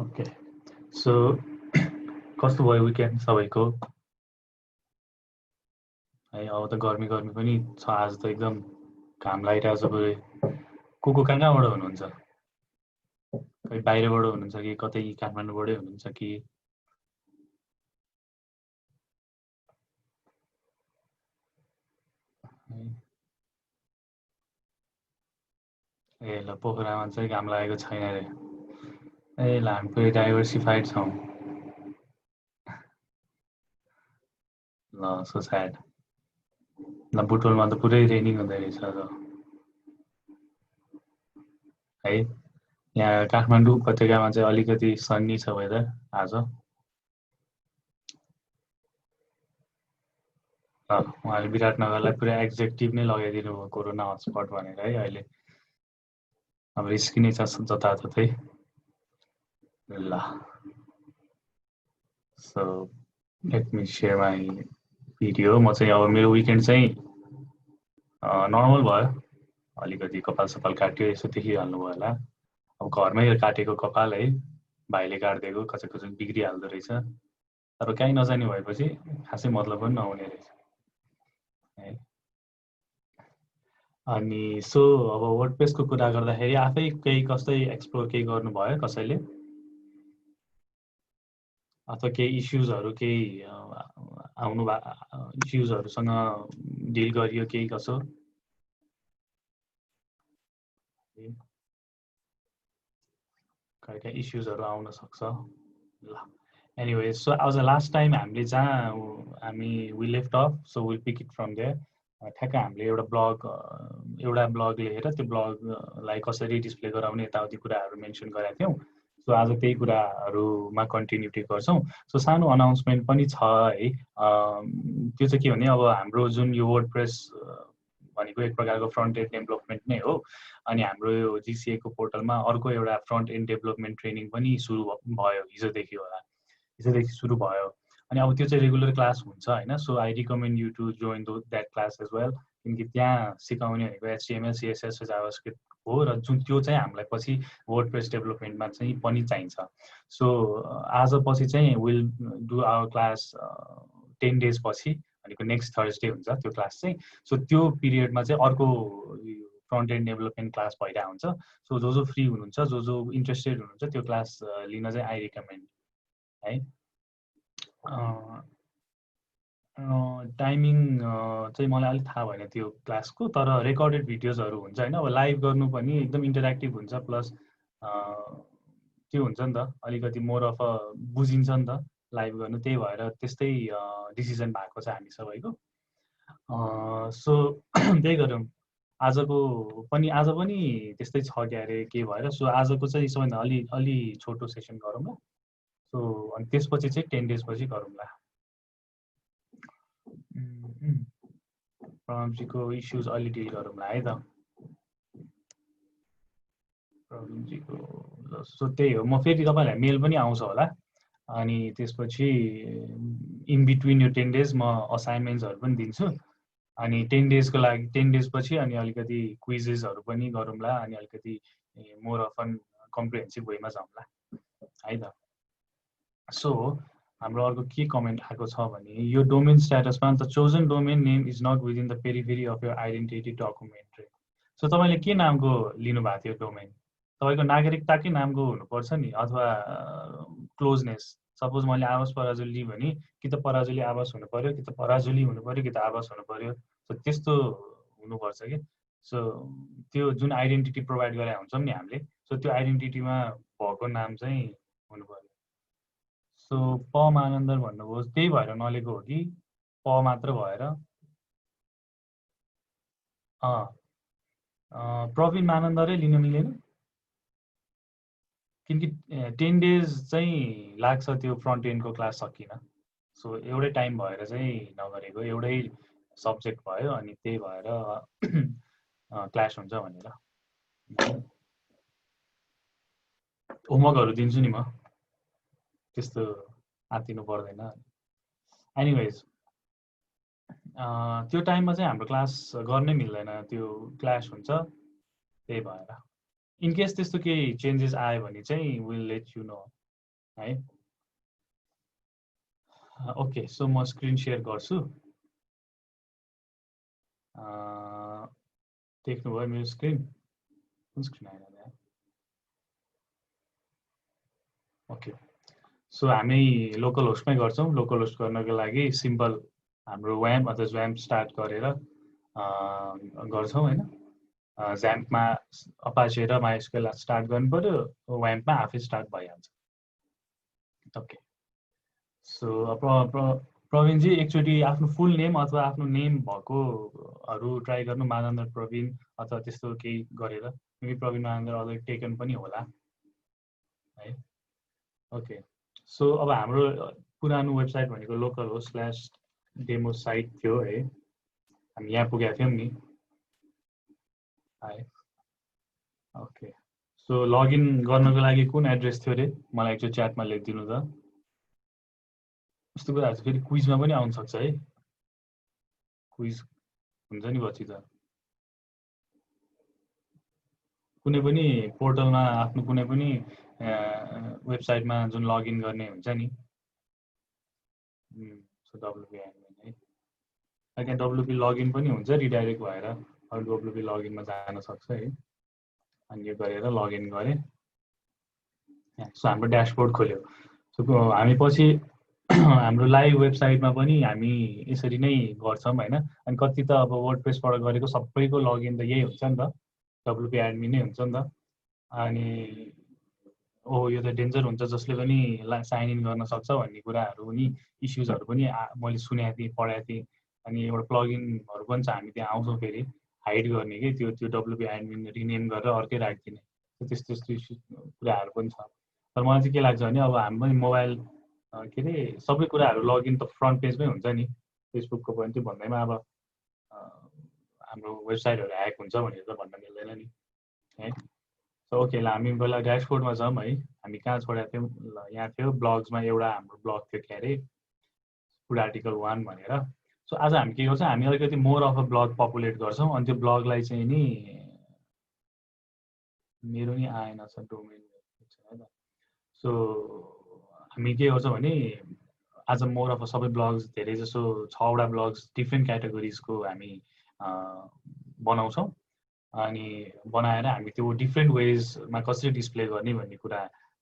Okay so कस्तो भयो weekend सबैको है अब त गर्मी गर्मी पनि छ आज त एकदम घाम लागिरहेछ पुरै को कहाँबाट हुनुहुन्छ खै बाहिरबाट हुनुहुन्छ कि कतै काठमाडौँबाटै हुनुहुन्छ कि ए ल पोखरामा चाहिँ घाम लागेको छैन रे ए ल हामी पुरै डाइभर्सिफाइड छौँ ल सो स्याड ल बुटोलमा त पुरै रेनिङ हुँदै रहेछ र है यहाँ काठमाडौँ उपत्यकामा चाहिँ अलिकति सन्नी छ वेदर आज उहाँले विराटनगरलाई पुरा एक्जेक्टिभ नै लगाइदिनु भयो कोरोना हटस्पट भनेर है अहिले अब रिस्की नै छ जताततै ल so let me share my video म चाहिँ अब मेरो विकेन्ड चाहिँ नर्मल भयो अलिकति कपाल सपाल काट्यो यसो देखिहाल्नु भयो होला अब घरमै काटेको कपाल है भाइले काटिदिएको कसै कसै बिग्रिहाल्दो रहेछ तर कहीँ नजाने भएपछि खासै मतलब पनि नहुने रहेछ है अनि सो अब वर्डप्रेसको कुरा गर्दाखेरि आफै केही कस्तै एक्सप्लोर केही गर्नुभयो कसैले अथवा केही इस्युजहरू केही आउनु इस्युजहरूसँग डिल गरियो केही कसो कहीँ इस्युजहरू आउन सक्छ ल एनिवे सो आज लास्ट टाइम हामीले जहाँ हामी we left off so will pick it from there ठ्याक्क हामीले एउटा ब्लग लेखेर त्यो ब्लगलाई कसरी डिस्प्ले गराउने यताउति कुराहरू मेन्सन गरेका थियौँ सो आज त्यही कुराहरूमा कन्टिन्युटी गर्छौँ सो सानो अनाउन्समेन्ट पनि छ है त्यो चाहिँ के भने अब हाम्रो जुन यो वर्डप्रेस भनेको एक प्रकारको फ्रन्ट एन्ड डेभलपमेन्ट नै हो अनि हाम्रो यो जिसिएको पोर्टलमा अर्को एउटा फ्रन्ट एन्ड डेभलपमेन्ट ट्रेनिङ पनि सुरु भयो हिजोदेखि होला हिजोदेखि सुरु भयो अनि अब त्यो चाहिँ रेगुलर क्लास हुन्छ होइन so I recommend you to join that class as well किनकि त्यहाँ सिकाउने भनेको एचटिएमएल सिएसएस जाभास्क्रिप्ट हो र जुन त्यो चाहिँ हामीलाई पछि वर्डप्रेस डेभलपमेन्टमा चाहिँ पनि चाहिन्छ सो आज पछि चाहिँ will do our class 10 days पछि भनेको नेक्स्ट थर्सडे हुन्छ त्यो क्लास चाहिँ सो त्यो पिरियडमा चाहिँ अर्को फ्रन्ट एन्ड डेभलपमेन्ट क्लास भइरहेको हुन्छ सो जो फ्री हुनुहुन्छ जो इन्ट्रेस्टेड हुनुहुन्छ त्यो क्लास लिन चाहिँ आई रिकमेन्ड है टाइमिङ चाहिँ मलाई अलिक थाहा भएन त्यो क्लासको तर रेकर्डेड भिडियोजहरू हुन्छ होइन अब लाइभ गर्नु पनि एकदम इन्टरेक्टिभ हुन्छ प्लस त्यो हुन्छ नि त अलिकति मोर अफ अ बुझिन्छ नि त लाइभ गर्नु त्यही भएर त्यस्तै डिसिजन भएको छ हामी सबैको सो त्यही गरौँ आज पनि त्यस्तै छ क्यारे के भएर सो आजको चाहिँ सबैभन्दा अलि छोटो सेसन गरौँ ल सो अनि त्यसपछि चाहिँ 10 डेज पछि गरौँला प्रब्लमजीको इस्युज अलि डिल गरौँला है त प्रब्लमजीको सो त्यही हो म फेरि तपाईँलाई मेल पनि आउँछ होला अनि त्यसपछि इन बिट्विन यो 10 डेज म असाइनमेन्ट्सहरू पनि दिन्छु अनि 10 डेजको लागि 10 डेज पछि अनि अलिकति क्विजेसहरू पनि गरौँला अनि अलिकति मोर अफन कम्प्रिहेन्सिभ वेमा जाउँला है त सो हाम्रो अर्को के कमेन्ट आएको छ भने यो डोमेन स्ट्याटसमा त chosen domain name is not within the periphery of your identity document so तपाईँले के नामको लिनुभएको थियो डोमेन तपाईँको नागरिकताकै नामको हुनुपर्छ नि अथवा क्लोजनेस सपोज मैले आवास पराजुली भने कि त पराजुली आवास हुनु पर्यो कि त पराजुली हुनु पर्यो कि त आवास हुनु पर्यो सो त्यस्तो हुनुपर्छ कि सो त्यो जुन आइडेन्टिटी प्रोभाइड गरे हुन्छौँ नि हामीले सो त्यो आइडेन्टिटीमा भएको नाम चाहिँ हुनु पर्यो सो प मानन्दर भन्नुभयो त्यही भएर नलेको हो कि प मात्र भएर प्रवीण मानन्दरै लिन मिलेन किनकि 10 डेज चाहिँ लाग्छ त्यो फ्रन्ट एन्डको क्लास सकिन सो एउटै टाइम भएर चाहिँ नगरेको एउटै सब्जेक्ट भयो अनि त्यही भएर क्लास हुन्छ भनेर होमवर्कहरू दिन्छु नि म त्यस्तो आत्तिनु पर्दैन एनिवेज त्यो टाइममा चाहिँ हाम्रो क्लास गर्नै मिल्दैन त्यो क्लास हुन्छ त्यही भएर इन केस त्यस्तो केही चेन्जेस आयो भने चाहिँ विल लेट यु नो है। ओके, सो म स्क्रिन सेयर गर्छु। देख्नुभयो मेरो स्क्रिन? कुन स्क्रिन आएन? ओके, सो हामी लोकल होस्टमै गर्छौँ। लोकल होस्ट गर्नको लागि सिम्पल हाम्रो WAMP अथवा ZWAMP स्टार्ट गरेर गर्छौँ होइन। ZAMP-मा अपाचे र MySQL स्टार्ट गर्नु पर्यो, WAMP-मा आफै स्टार्ट भइहाल्छ। ओके, सो प्रवीणजी एकचोटि आफ्नो फुल नेम अथवा आफ्नो नेम भएकोहरू ट्राई गर्नु, मानन्द प्रवीण अथवा त्यस्तो केही गरेर। मेबी प्रवीण मानन्द अलरेडी टेकन पनि होला है। ओके, सो अब हाम्रो पुरानो वेबसाइट भनेको लोकल होस्ट /डेमो साइट थियो है। हामी यहाँ पुगेका थियौँ नि है। ओके, सो लगइन गर्नको लागि कुन एड्रेस थियो अरे? मलाई एकचोटि च्याटमा लेखिदिनु त। यस्तो कुराहरू चाहिँ फेरि क्विजमा पनि आउन सक्छ है। क्विज हुन्छ नि पछि त। कुनै पनि पोर्टलमा आफ्नो कुनै पनि वेबसाइटमा जुन लगइन गर्ने हुन्छ नि, सो WP एडमिन है। त्यहाँ WP लगइन पनि हुन्छ, रिडाइरेक्ट भएर अरू WP लगइनमा जान सक्छ है। अनि यो गरेर लगइन गरेँ। सो हाम्रो ड्यासबोर्ड खोल्यो। सो हामी पछि हाम्रो लाइभ वेबसाइटमा पनि हामी यसरी नै गर्छौँ होइन। अनि कति त अब वर्डप्रेसबाट गरेको सबैको लगइन त यही हुन्छ नि त, WP एडमिन नै हुन्छ नि त। अनि यो त डेन्जर हुन्छ, जसले पनि साइन इन गर्न सक्छ भन्ने कुराहरू पनि, इस्युजहरू पनि मैले सुनेको थिएँ, पढाएको थिएँ। अनि एउटा प्लगइनहरू पनि छ, हामी त्यहाँ आउँछौँ फेरि हाइड गर्ने कि त्यो WP एडमिन रिनेम गरेर अर्कै राखिदिने, त्यस्तो इस्यु कुराहरू पनि छ। तर मलाई चाहिँ के लाग्छ भने अब हाम्रो मोबाइल के अरे सबै कुराहरू लगइन त फ्रन्ट पेजमै हुन्छ नि। फेसबुकको पनि त्यो भन्दैमा अब हाम्रो वेबसाइटहरू ह्याक हुन्छ भनेर त भन्न मिल्दैन नि है। सो ओके, ल हामी पहिला ड्यासबोर्डमा जाउँ है। हामी कहाँ छोडेका थियौँ? ल यहाँ थियो ब्लग्समा एउटा हाम्रो ब्लग थियो के अरे, फुड आर्टिकल 1 भनेर। सो आज हामी के गर्छौँ, हामी अलिकति more of a blog populate गर्छौँ। अनि त्यो ब्लगलाई चाहिँ नि मेरो नि आएन छ डोमेन है त। सो हामी के गर्छौँ भने आज मोर अफ सबै ब्लग्स, धेरै जसो 6वटा ब्लग्स डिफ्रेन्ट क्याटेगोरिजको हामी बनाउँछौँ। अनि बनाएर हामी त्यो डिफ्रेन्ट वेजमा कसरी डिस्प्ले गर्ने भन्ने कुरा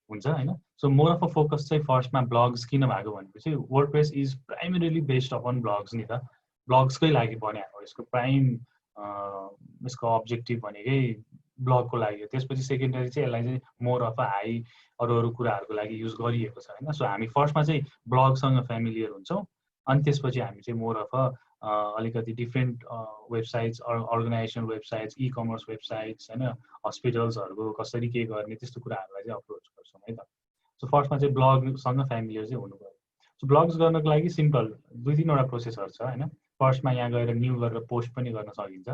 हुन्छ होइन। So more of a focus चाहिँ फर्स्टमा ब्लग्स किन भएको भनेपछि WordPress is primarily based upon blogs नि त, ब्लग्सकै लागि बने हो। यसको प्राइम यसको अब्जेक्टिभ भनेकै ब्लगको लागि हो। त्यसपछि सेकेन्डरी चाहिँ यसलाई चाहिँ मोर अफ अ हाई अरू कुराहरूको लागि युज गरिएको छ होइन। सो हामी फर्स्टमा चाहिँ ब्लगसँग फ्यामिलियर हुन्छौँ। अनि त्यसपछि हामी चाहिँ मोर अफ अ अलिकति different websites, organization websites, e commerce websites होइन, हस्पिटल्सहरूको कसरी के गर्ने त्यस्तो कुराहरूलाई चाहिँ अप्रोच गर्छौँ है त। सो फर्स्टमा चाहिँ ब्लगसँग फ्यामिलियर चाहिँ हुनु पऱ्यो। सो ब्लग्स गर्नको लागि सिम्पल 2-3वटा प्रोसेसहरू छ होइन। फर्स्टमा यहाँ गएर न्यू गरेर पोस्ट पनि गर्न सकिन्छ।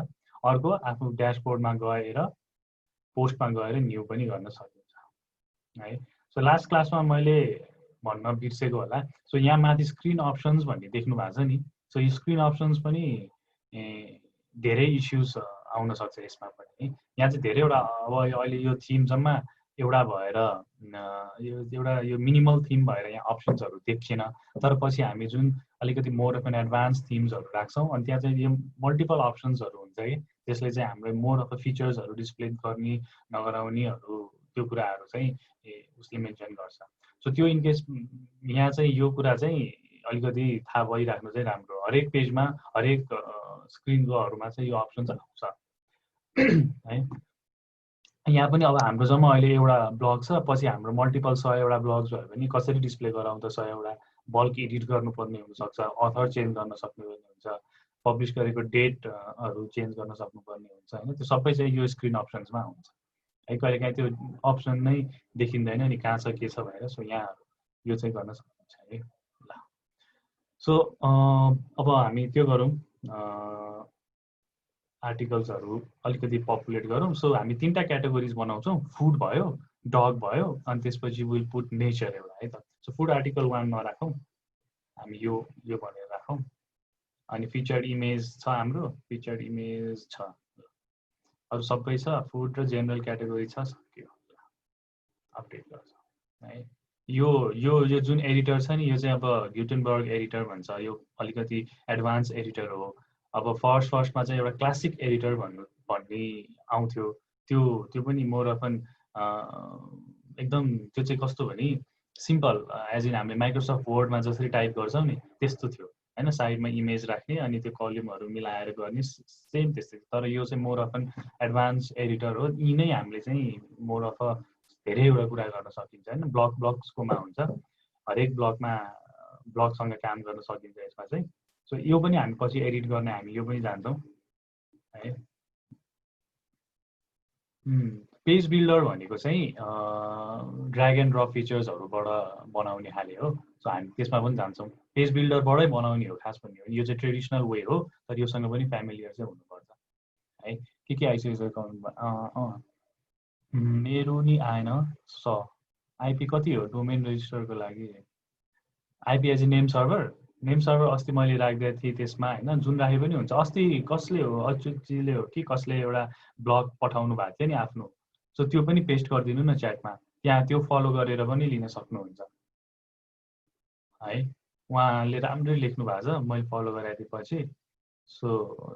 अर्को आफ्नो ड्यासबोर्डमा गएर पोस्टमा गएर न्यू पनि गर्न सकिन्छ है। सो लास्ट क्लासमा मैले भन्न बिर्सेको होला, सो यहाँ माथि स्क्रिन अप्सन्स भन्ने देख्नु भएको छ नि। सो यो स्क्रिन अप्सन्स पनि धेरै इस्युज आउन सक्छ यसमा पनि। यहाँ चाहिँ धेरैवटा अब अहिले यो थिम जम्मा एउटा भएर यो मिनिमल थिम भएर यहाँ अप्सन्सहरू देखिएन। तर पछि हामी जुन अलिकति मोर अफ एन एडभान्स थिम्सहरू राख्छौँ अनि त्यहाँ चाहिँ यो मल्टिपल अप्सन्सहरू हुन्छ कि त्यसले चाहिँ हाम्रो मोर अफ द फिचर्सहरू डिस्प्ले गर्ने नगराउनेहरू त्यो कुराहरू चाहिँ उसले मेन्सन गर्छ। सो त्यो इनकेस यहाँ चाहिँ यो कुरा चाहिँ अलिकति थाहा भइराख्नु चाहिँ राम्रो। हरेक पेजमा हरेक स्क्रिनकोहरूमा चाहिँ यो अप्सन आउँछ है। यहाँ पनि अब हाम्रो जम्मा अहिले एउटा ब्लग छ, पछि हाम्रो मल्टिपल 100वटा ब्लग्स भयो भने कसरी डिस्प्ले गराउँदा 100वटा बल्क एडिट गर्नुपर्ने हुनसक्छ, अथर चेन्ज गर्न सक्नुपर्ने हुन्छ, पब्लिस गरेको डेटहरू चेन्ज गर्न सक्नुपर्ने हुन्छ होइन। त्यो सबै चाहिँ यो स्क्रिन अप्सन्समा हुन्छ है। कहिलेकाहीँ त्यो अप्सन नै देखिँदैन नि कहाँ छ के छ भनेर। सो यहाँ यो चाहिँ गर्न सक्नुहुन्छ है। ल सो अब हामी त्यो गरौँ, आर्टिकल्सहरू अलिकति पपुलेट गरौँ। सो हामी 3टा क्याटेगोरिज बनाउँछौँ, फुड भयो, डग भयो, अनि त्यसपछि विल पुट नेचर एउटा है त। सो फुड आर्टिकल 1 नराखौँ, हामी यो भनेर राखौँ। अनि फिचर्ड इमेज छ हाम्रो, फिचर्ड इमेज छ, अरू सबै छ, फुड र जेनरल क्याटेगोरी छ, सक्यो। अपडेट गर्छ है। यो यो यो जुन एडिटर छ नि यो चाहिँ अब ग्युटेनबर्ग एडिटर भन्छ, यो अलिकति एडभान्स एडिटर हो। अब फर्स्टमा चाहिँ एउटा क्लासिक एडिटर भन्ने आउँथ्यो, त्यो पनि मोर अफ एन एकदम त्यो चाहिँ कस्तो भने सिम्पल, एज इन हामीले माइक्रोसफ्ट वर्डमा जसरी टाइप गर्छौँ नि त्यस्तो थियो होइन, साइडमा इमेज राख्ने अनि त्यो कलमहरू मिलाएर गर्ने सेम त्यस्तै। तर यो चाहिँ more of an advance editor हो। यी नै हामीले चाहिँ मोर अफ अ धेरैवटा कुरा गर्न सकिन्छ होइन, ब्लक्सकोमा हुन्छ, हरेक ब्लकसँग काम गर्न सकिन्छ यसमा चाहिँ। सो यो पनि हामी पछि एडिट गर्ने हामी यो पनि जान्छौँ है। पेज बिल्डर भनेको चाहिँ ड्र्याग एन्ड ड्रप फिचर्सहरूबाट बनाउने खाले हो। सो हामी त्यसमा पनि जान्छौँ, पेज बिल्डरबाटै बनाउने हो खास भन्ने हो। यो चाहिँ ट्रेडिसनल वे हो, तर योसँग पनि फ्यामिलियर चाहिँ हुनुपर्छ है। के आइसक्यो मेरो नि आएन। आइपी कति हो डोमेन रेजिस्टरको लागि? IP as a name server अस्ति मैले राखिदिएको थिएँ त्यसमा होइन, जुन राखे पनि हुन्छ। अस्ति कसले हो, अच्युतजीले हो कि कसले एउटा ब्लग पठाउनु भएको थियो नि आफ्नो, सो त्यो पनि पेस्ट गरिदिनु न च्याटमा, त्यहाँ त्यो फलो गरेर पनि लिन सक्नुहुन्छ है। उहाँले राम्ररी लेख्नु भएको छ, मैले फलो गराइदिएपछि। सो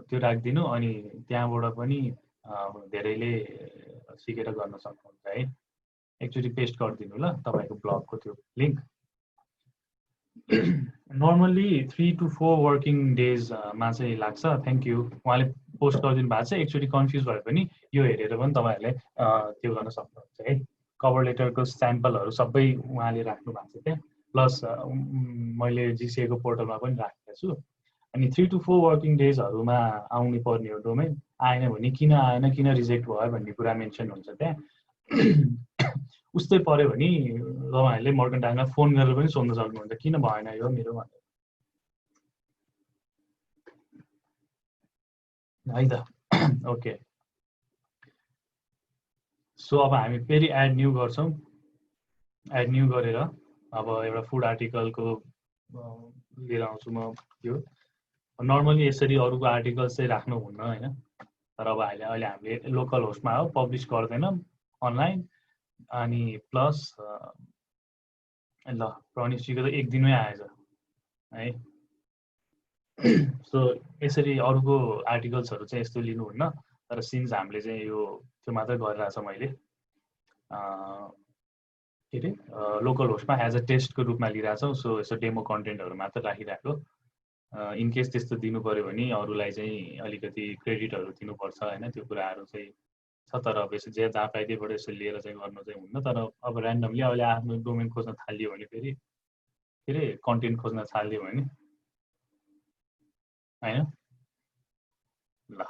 त्यो राखिदिनु, अनि त्यहाँबाट पनि धेरैले सिकेर गर्न सक्नुहुन्छ है। एकचोटि पेस्ट गरिदिनु ल तपाईँको ब्लगको त्यो लिङ्क। नर्मल्ली 3 to 4 वर्किङ डेजमा चाहिँ लाग्छ। थ्याङ्क यू, उहाँले पोस्ट गरिदिनु भएको छ। एकचोटि कन्फ्युज भयो भने यो हेरेर पनि तपाईँहरूले त्यो गर्न सक्नुहुन्छ है। कभर लेटरको स्याम्पलहरू सबै उहाँले राख्नु भएको छ त्यहाँ, प्लस मैले जिसिएको पोर्टलमा पनि राखेको छु। अनि 3 to 4 वर्किङ डेजहरूमा आउनु पर्ने हो डोमेन। आएन भने किन आएन, किन रिजेक्ट भयो भन्ने कुरा मेन्सन हुन्छ त्यहाँ। उस्तै पऱ्यो भने तपाईँहरूले मर्केन्टाइललाई फोन गरेर पनि सोध्न सक्नुहुन्छ किन भएन यो मेरो भनेर है त। ओके, सो अब हामी फेरि एड न्यू गर्छौँ। एड न्यू गरेर अब एउटा फुड आर्टिकलको लिएर आउँछु म। त्यो नर्मली यसरी अरूको आर्टिकल्स चाहिँ राख्नुहुन्न होइन, तर अब अहिले हामीले लोकल होस्टमा हो, पब्लिस गर्दैनौँ अनलाइन। अनि प्लस ल प्रनिसजीको त एक दिनमै आएछ है। सो यसरी अरूको आर्टिकल्सहरू चाहिँ यस्तो लिनुहुन्न, तर सिन्स हामीले चाहिँ यो त्यो मात्रै गरिरहेछ मैले के अरे लोकल होस्टमा एज अ टेस्टको रूपमा लिइरहेछौँ। सो यसो डेमो कन्टेन्टहरू मात्र राखिरहेको। इनकेस त्यस्तो दिनु पऱ्यो भने अरूलाई चाहिँ अलिकति क्रेडिटहरू दिनुपर्छ होइन, त्यो कुराहरू चाहिँ छ। तर अब यसो जे जहाँ पाइदिएबाट यसो लिएर चाहिँ गर्नु चाहिँ हुन्न। तर अब ऱ्यान्डमली अहिले आफ्नो डोमेन खोज्न थालियो भने फेरि के अरे कन्टेन्ट खोज्न थालियो भने होइन। ल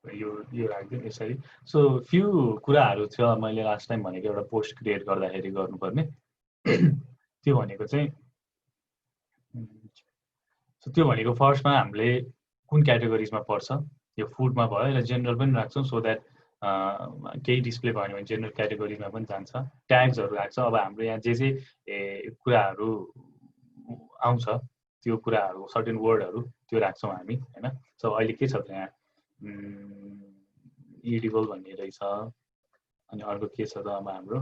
यो राखिदिउँ यसरी। सो फ्यु कुराहरू थियो मैले लास्ट टाइम भनेको, एउटा पोस्ट क्रिएट गर्दाखेरि गर्नुपर्ने त्यो भनेको चाहिँ त्यो भनेको फर्स्टमा हामीले कुन क्याटेगोरिजमा पर्छ, यो फुडमा भयो, यसलाई जेनरल पनि राख्छौँ सो द्याट केही डिस्प्ले भयो भने जेनरल क्याटेगोरीमा पनि जान्छ। ट्याग्सहरू राख्छ। अब हाम्रो यहाँ जे कुराहरू आउँछ त्यो कुराहरू सर्टेन वर्डहरू त्यो राख्छौँ हामी होइन। सो अहिले के छ त्यहाँ इडिबल भन्ने रहेछ, अनि अर्को के छ त अब हाम्रो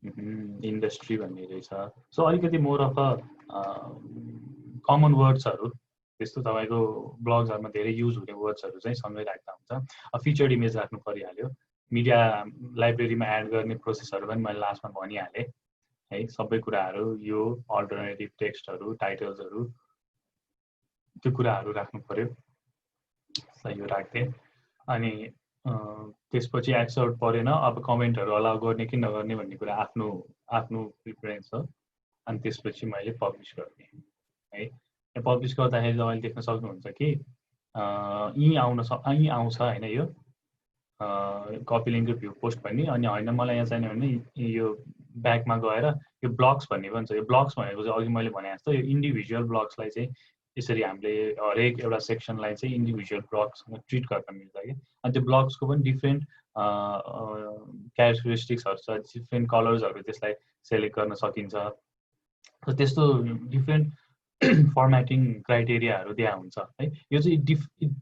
इन्डस्ट्री भन्ने रहेछ। सो अलिकति मोर अफ अ कमन वर्ड्सहरू त्यस्तो तपाईँको ब्लग्सहरूमा धेरै युज हुने वर्ड्सहरू चाहिँ सँगै राख्दा हुन्छ। फिचर्ड इमेज राख्नु परिहाल्यो। मिडिया लाइब्रेरीमा एड गर्ने प्रोसेसहरू पनि मैले लास्टमा भनिहालेँ है। सबै कुराहरू यो अल्टरनेटिभ टेक्स्टहरू टाइटल्सहरू त्यो कुराहरू राख्नु पर्यो। यो राख्थेँ। अनि त्यसपछि एक्सेप्ट परेन, अब कमेन्टहरू अलाउ गर्ने कि नगर्ने भन्ने कुरा आफ्नो प्रिफरेन्स हो। अनि त्यसपछि मैले पब्लिस गर्ने है। पब्लिस गर्दाखेरि तपाईँले देख्न सक्नुहुन्छ कि यी आउँछ होइन, यो कपी लिङ्क भ्यू पोस्ट भन्ने। अनि होइन मलाई यहाँ चाहिने भने यो ब्याकमा गएर यो ब्लग्स भन्ने पनि छ। यो ब्लग्स भनेको चाहिँ अघि मैले भने जस्तो यो इन्डिभिजुअल ब्लग्सलाई चाहिँ यसरी हामीले हरेक एउटा सेक्सनलाई चाहिँ इन्डिभिजुअल ब्लग्ससँग ट्रिट गर्न मिल्छ कि। अनि त्यो ब्लग्सको पनि डिफ्रेन्ट क्यारेक्टरिस्टिक्सहरू छ, डिफ्रेन्ट कलर्सहरू त्यसलाई सेलेक्ट गर्न सकिन्छ। त्यस्तो डिफ्रेन्ट फर्मेटिङ क्राइटेरियाहरू दिया हुन्छ है। यो चाहिँ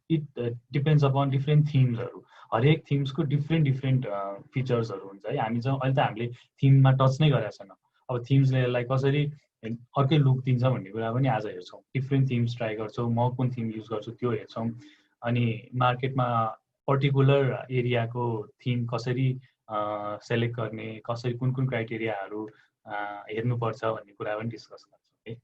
इट डिपेन्ड्स अपन डिफ्रेन्ट थिम्सहरू। हरेक थिम्सको डिफ्रेन्ट फिचर्सहरू हुन्छ है। हामी चाहिँ अहिले त हामीले थिममा टच नै गरेका छैनौँ। अब थिम्सले यसलाई कसरी अर्कै लुक दिन्छ भन्ने कुरा पनि आज हेर्छौँ। डिफ्रेन्ट थिम्स ट्राई गर्छौँ, म कुन थिम युज गर्छु त्यो हेर्छौँ। अनि मार्केटमा पर्टिकुलर एरियाको थिम कसरी सेलेक्ट गर्ने, कसरी कुन क्राइटेरियाहरू हेर्नुपर्छ भन्ने कुरा पनि डिस्कस गर्छौँ है।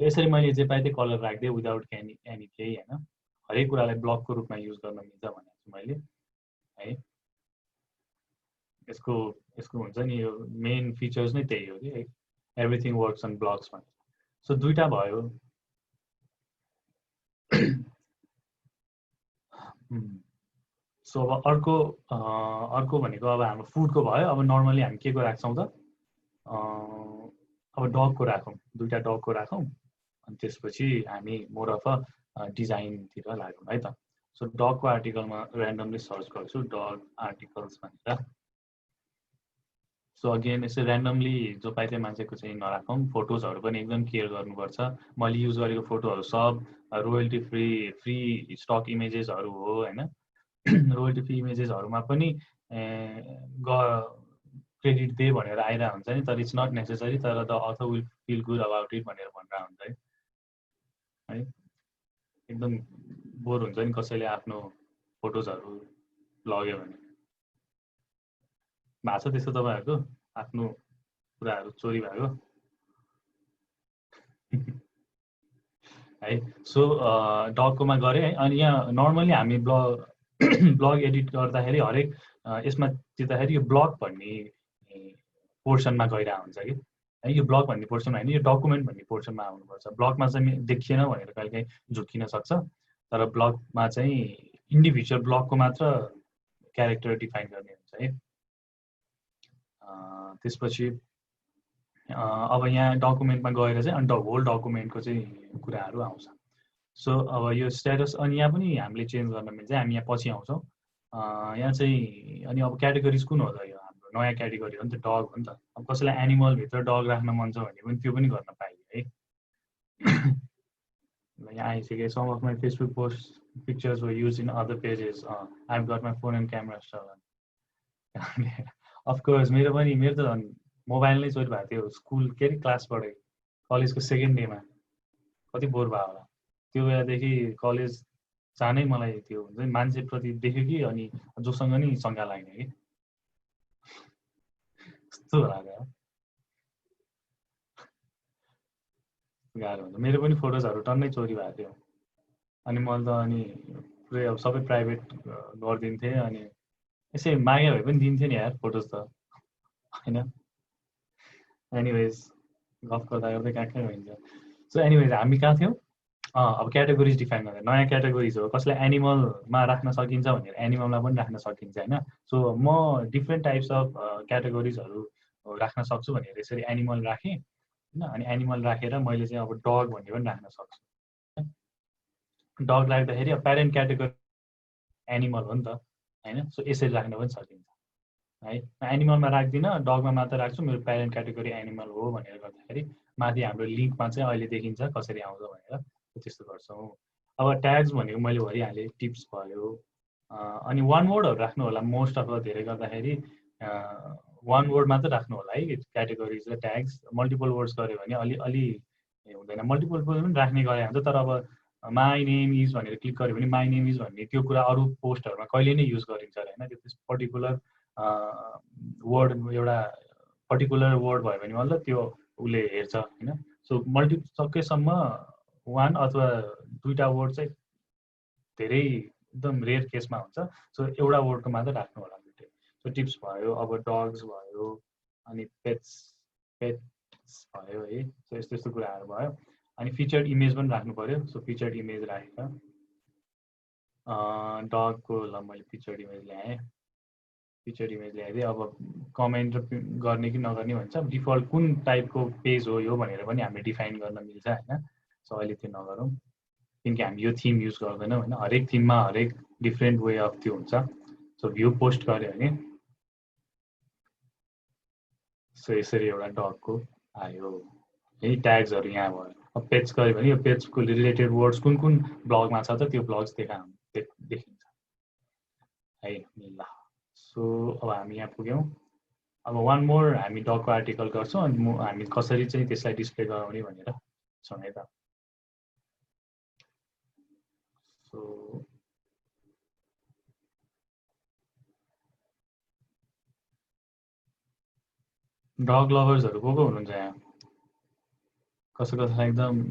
यसरी मैले जे पाएँ त्यही कलर राख्दिएँ विदाउट एनी केही होइन। हरेक कुरालाई ब्लकको रूपमा युज गर्न मिल्छ भनेको छु मैले है। यसको हुन्छ नि यो मेन फिचर्स नै त्यही हो कि एभ्रिथिङ वर्क्स अन ब्लक्स भनेर। सो दुईवटा भयो। सो अब अर्को भनेको अब हाम्रो फुडको भयो। अब नर्मली हामी के को राख्छौँ त, अब डगको राखौँ, दुईवटा डगको राखौँ। अनि त्यसपछि हामी मोर अफ अ डिजाइनतिर लागौँ है त। सो डगको आर्टिकलमा ऱ्यान्डमली सर्च गर्छु डग आर्टिकल्स भनेर। सो अगेन यसो ऱ्यान्डमली जो पाए त्यो मान्छेको चाहिँ नराखौँ। फोटोजहरू पनि एकदम केयर गर्नुपर्छ। मैले युज गरेको फोटोहरू सब रोयल्टी फ्री स्टक इमेजेसहरू हो होइन। रोयल्टी फ्री इमेजेसहरूमा पनि क्रेडिट दे भनेर आइरहेको हुन्छ नि, तर इट्स नट नेसेसरी, तर the author will feel good about it भनेर भनिरहेको हुन्छ है। एकदम बोर हुन्छ नि कसैले आफ्नो फोटोजहरू लग्यो भने। भएको छ त्यस्तो तपाईँहरूको आफ्नो कुराहरू चोरी भएको है। सो डगकोमा गरेँ है। अनि यहाँ नर्मली हामी ब्लग एडिट गर्दाखेरि हरेक यसमा चित्दाखेरि यो ब्लग भन्ने पोर्सनमा गइरहेको हुन्छ कि है। यो ब्लग भन्ने पोर्सनमा होइन, यो डकुमेन्ट भन्ने पोर्सनमा आउनुपर्छ। ब्लगमा चाहिँ देखिएन भनेर कहिलेकाहीँ झुक्किन सक्छ, तर ब्लगमा चाहिँ इन्डिभिजुअल ब्लगको मात्र क्यारेक्टर डिफाइन गर्ने हुन्छ है। त्यसपछि अब यहाँ डकुमेन्टमा गएर चाहिँ अनि होल डकुमेन्टको चाहिँ कुराहरू आउँछ। सो अब यो स्ट्याटस अनि यहाँ पनि हामीले चेन्ज गर्न मिल्छ। हामी यहाँ पछि आउँछौँ। यहाँ चाहिँ अनि अब क्याटेगोरिज कुन हो त, यो हाम्रो नयाँ क्याटेगोरी हो नि त, डग हो नि त। अब कसैलाई एनिमलभित्र डग राख्न मन छ भने पनि त्यो पनि गर्न पाइयो है। यहाँ आइसक्यो। Some of my Facebook post pictures were used in other pages. I have got my phone and camera stole. Of course मेरो त झन् मोबाइल नै चोरी भएको थियो स्कुल के अरे क्लासबाटै, कलेजको सेकेन्ड डेमा। कति बोर भयो होला त्यो बेलादेखि। कलेज जानै मलाई त्यो हुन्छ नि मान्छेप्रति देख्यो कि अनि जोसँग नि शङ्का लाग्ने कि कस्तो होला त, गाह्रो हुन्छ। मेरो पनि फोटोजहरू टन्नै चोरी भएको थियो। अनि मैले त अनि पुरै अब सबै प्राइभेट गरिदिन्थेँ। अनि यसै मागे भए पनि दिन्थेँ नि यार फोटोज त होइन। एनिवेज गफ गर्दा गर्दै कहाँ कहाँ गइन्छ। सो एनिवेज हामी कहाँ थियौँ? अब क्याटेगोरिज डिफाइन गर्दा नयाँ क्याटेगोरिज हो। कसैलाई एनिमलमा राख्न सकिन्छ भनेर एनिमलमा पनि राख्न सकिन्छ होइन। सो म डिफ्रेन्ट टाइप्स अफ क्याटेगोरिजहरू राख्न सक्छु भनेर यसरी एनिमल राखेँ होइन। अनि एनिमल राखेर मैले चाहिँ अब डग भन्ने पनि राख्न सक्छु। डग राख्दाखेरि अब प्यारेन्ट क्याटेगोरी एनिमल हो नि त होइन। सो यसरी राख्न पनि सकिन्छ है। एनिमलमा राख्दिनँ, डगमा मात्र राख्छु। मेरो प्यारेन्ट क्याटेगोरी एनिमल हो भनेर गर्दाखेरि माथि हाम्रो लिङ्कमा चाहिँ अहिले देखिन्छ कसरी आउँछ भनेर त्यस्तो गर्छौँ। अब ट्याग्स भनेको मैले भनिहालेँ, टिप्स भयो। अनि वान वर्डहरू राख्नु होला मोस्ट अफ धेरै गर्दाखेरि। वान वर्ड मात्र राख्नु होला है क्याटेगोरिज र ट्याग्स। मल्टिपल वर्ड्स गऱ्यो भने अलि हुँदैन। मल्टिपल पनि राख्ने गरे हुन्छ, तर अब माई नेम इज भनेर क्लिक गऱ्यो भने माई नेम इज भन्ने त्यो कुरा अरू पोस्टहरूमा कहिले नै युज गरिन्छ अरे होइन। त्यो पर्टिकुलर वर्ड एउटा पर्टिकुलर वर्ड भयो भने मतलब त्यो उसले हेर्छ होइन। सो सकेसम्म वान अथवा दुईवटा वर्ड चाहिँ धेरै एकदम रेयर केसमा हुन्छ। सो एउटा वर्डको मात्र राख्नु होला दुइटै। सो टिप्स भयो, अब डग्स भयो, अनि पेट्स भयो है। सो यस्तो कुराहरू भयो। अनि फिचर्ड इमेज पनि राख्नु पऱ्यो। सो फिचर्ड इमेज राखेर डगको ल मैले फिचर्ड इमेज ल्याएँ। फिचर्ड इमेज ल्याइदिएँ। अब कमेन्ट गर्ने कि नगर्ने भन्छ। डिफल्ट कुन टाइपको पेज हो यो भनेर पनि हामीले डिफाइन गर्न मिल्छ होइन। सो अहिले त्यो नगरौँ किनकि हामी यो थिम युज गर्दैनौँ होइन। हरेक थिममा हरेक डिफ्रेन्ट वे अफ त्यो हुन्छ। सो भ्यू पोस्ट गऱ्यो भने सो यसरी एउटा डगको आयो है। ट्याग्सहरू यहाँ भयो। अब पेज गऱ्यो भने यो पेजको रिलेटेड वर्ड्स कुन ब्लगमा छ त त्यो ब्लग्स देखिन्छ है ल सो अब हामी यहाँ पुग्यौँ अब वान मोर हामी डगको आर्टिकल गर्छौँ अनि हामी कसरी चाहिँ त्यसलाई डिस्प्ले गराउने भनेर छौँ है त सो डग लभर्सहरू को हुनुहुन्छ यहाँ कसैलाई एकदम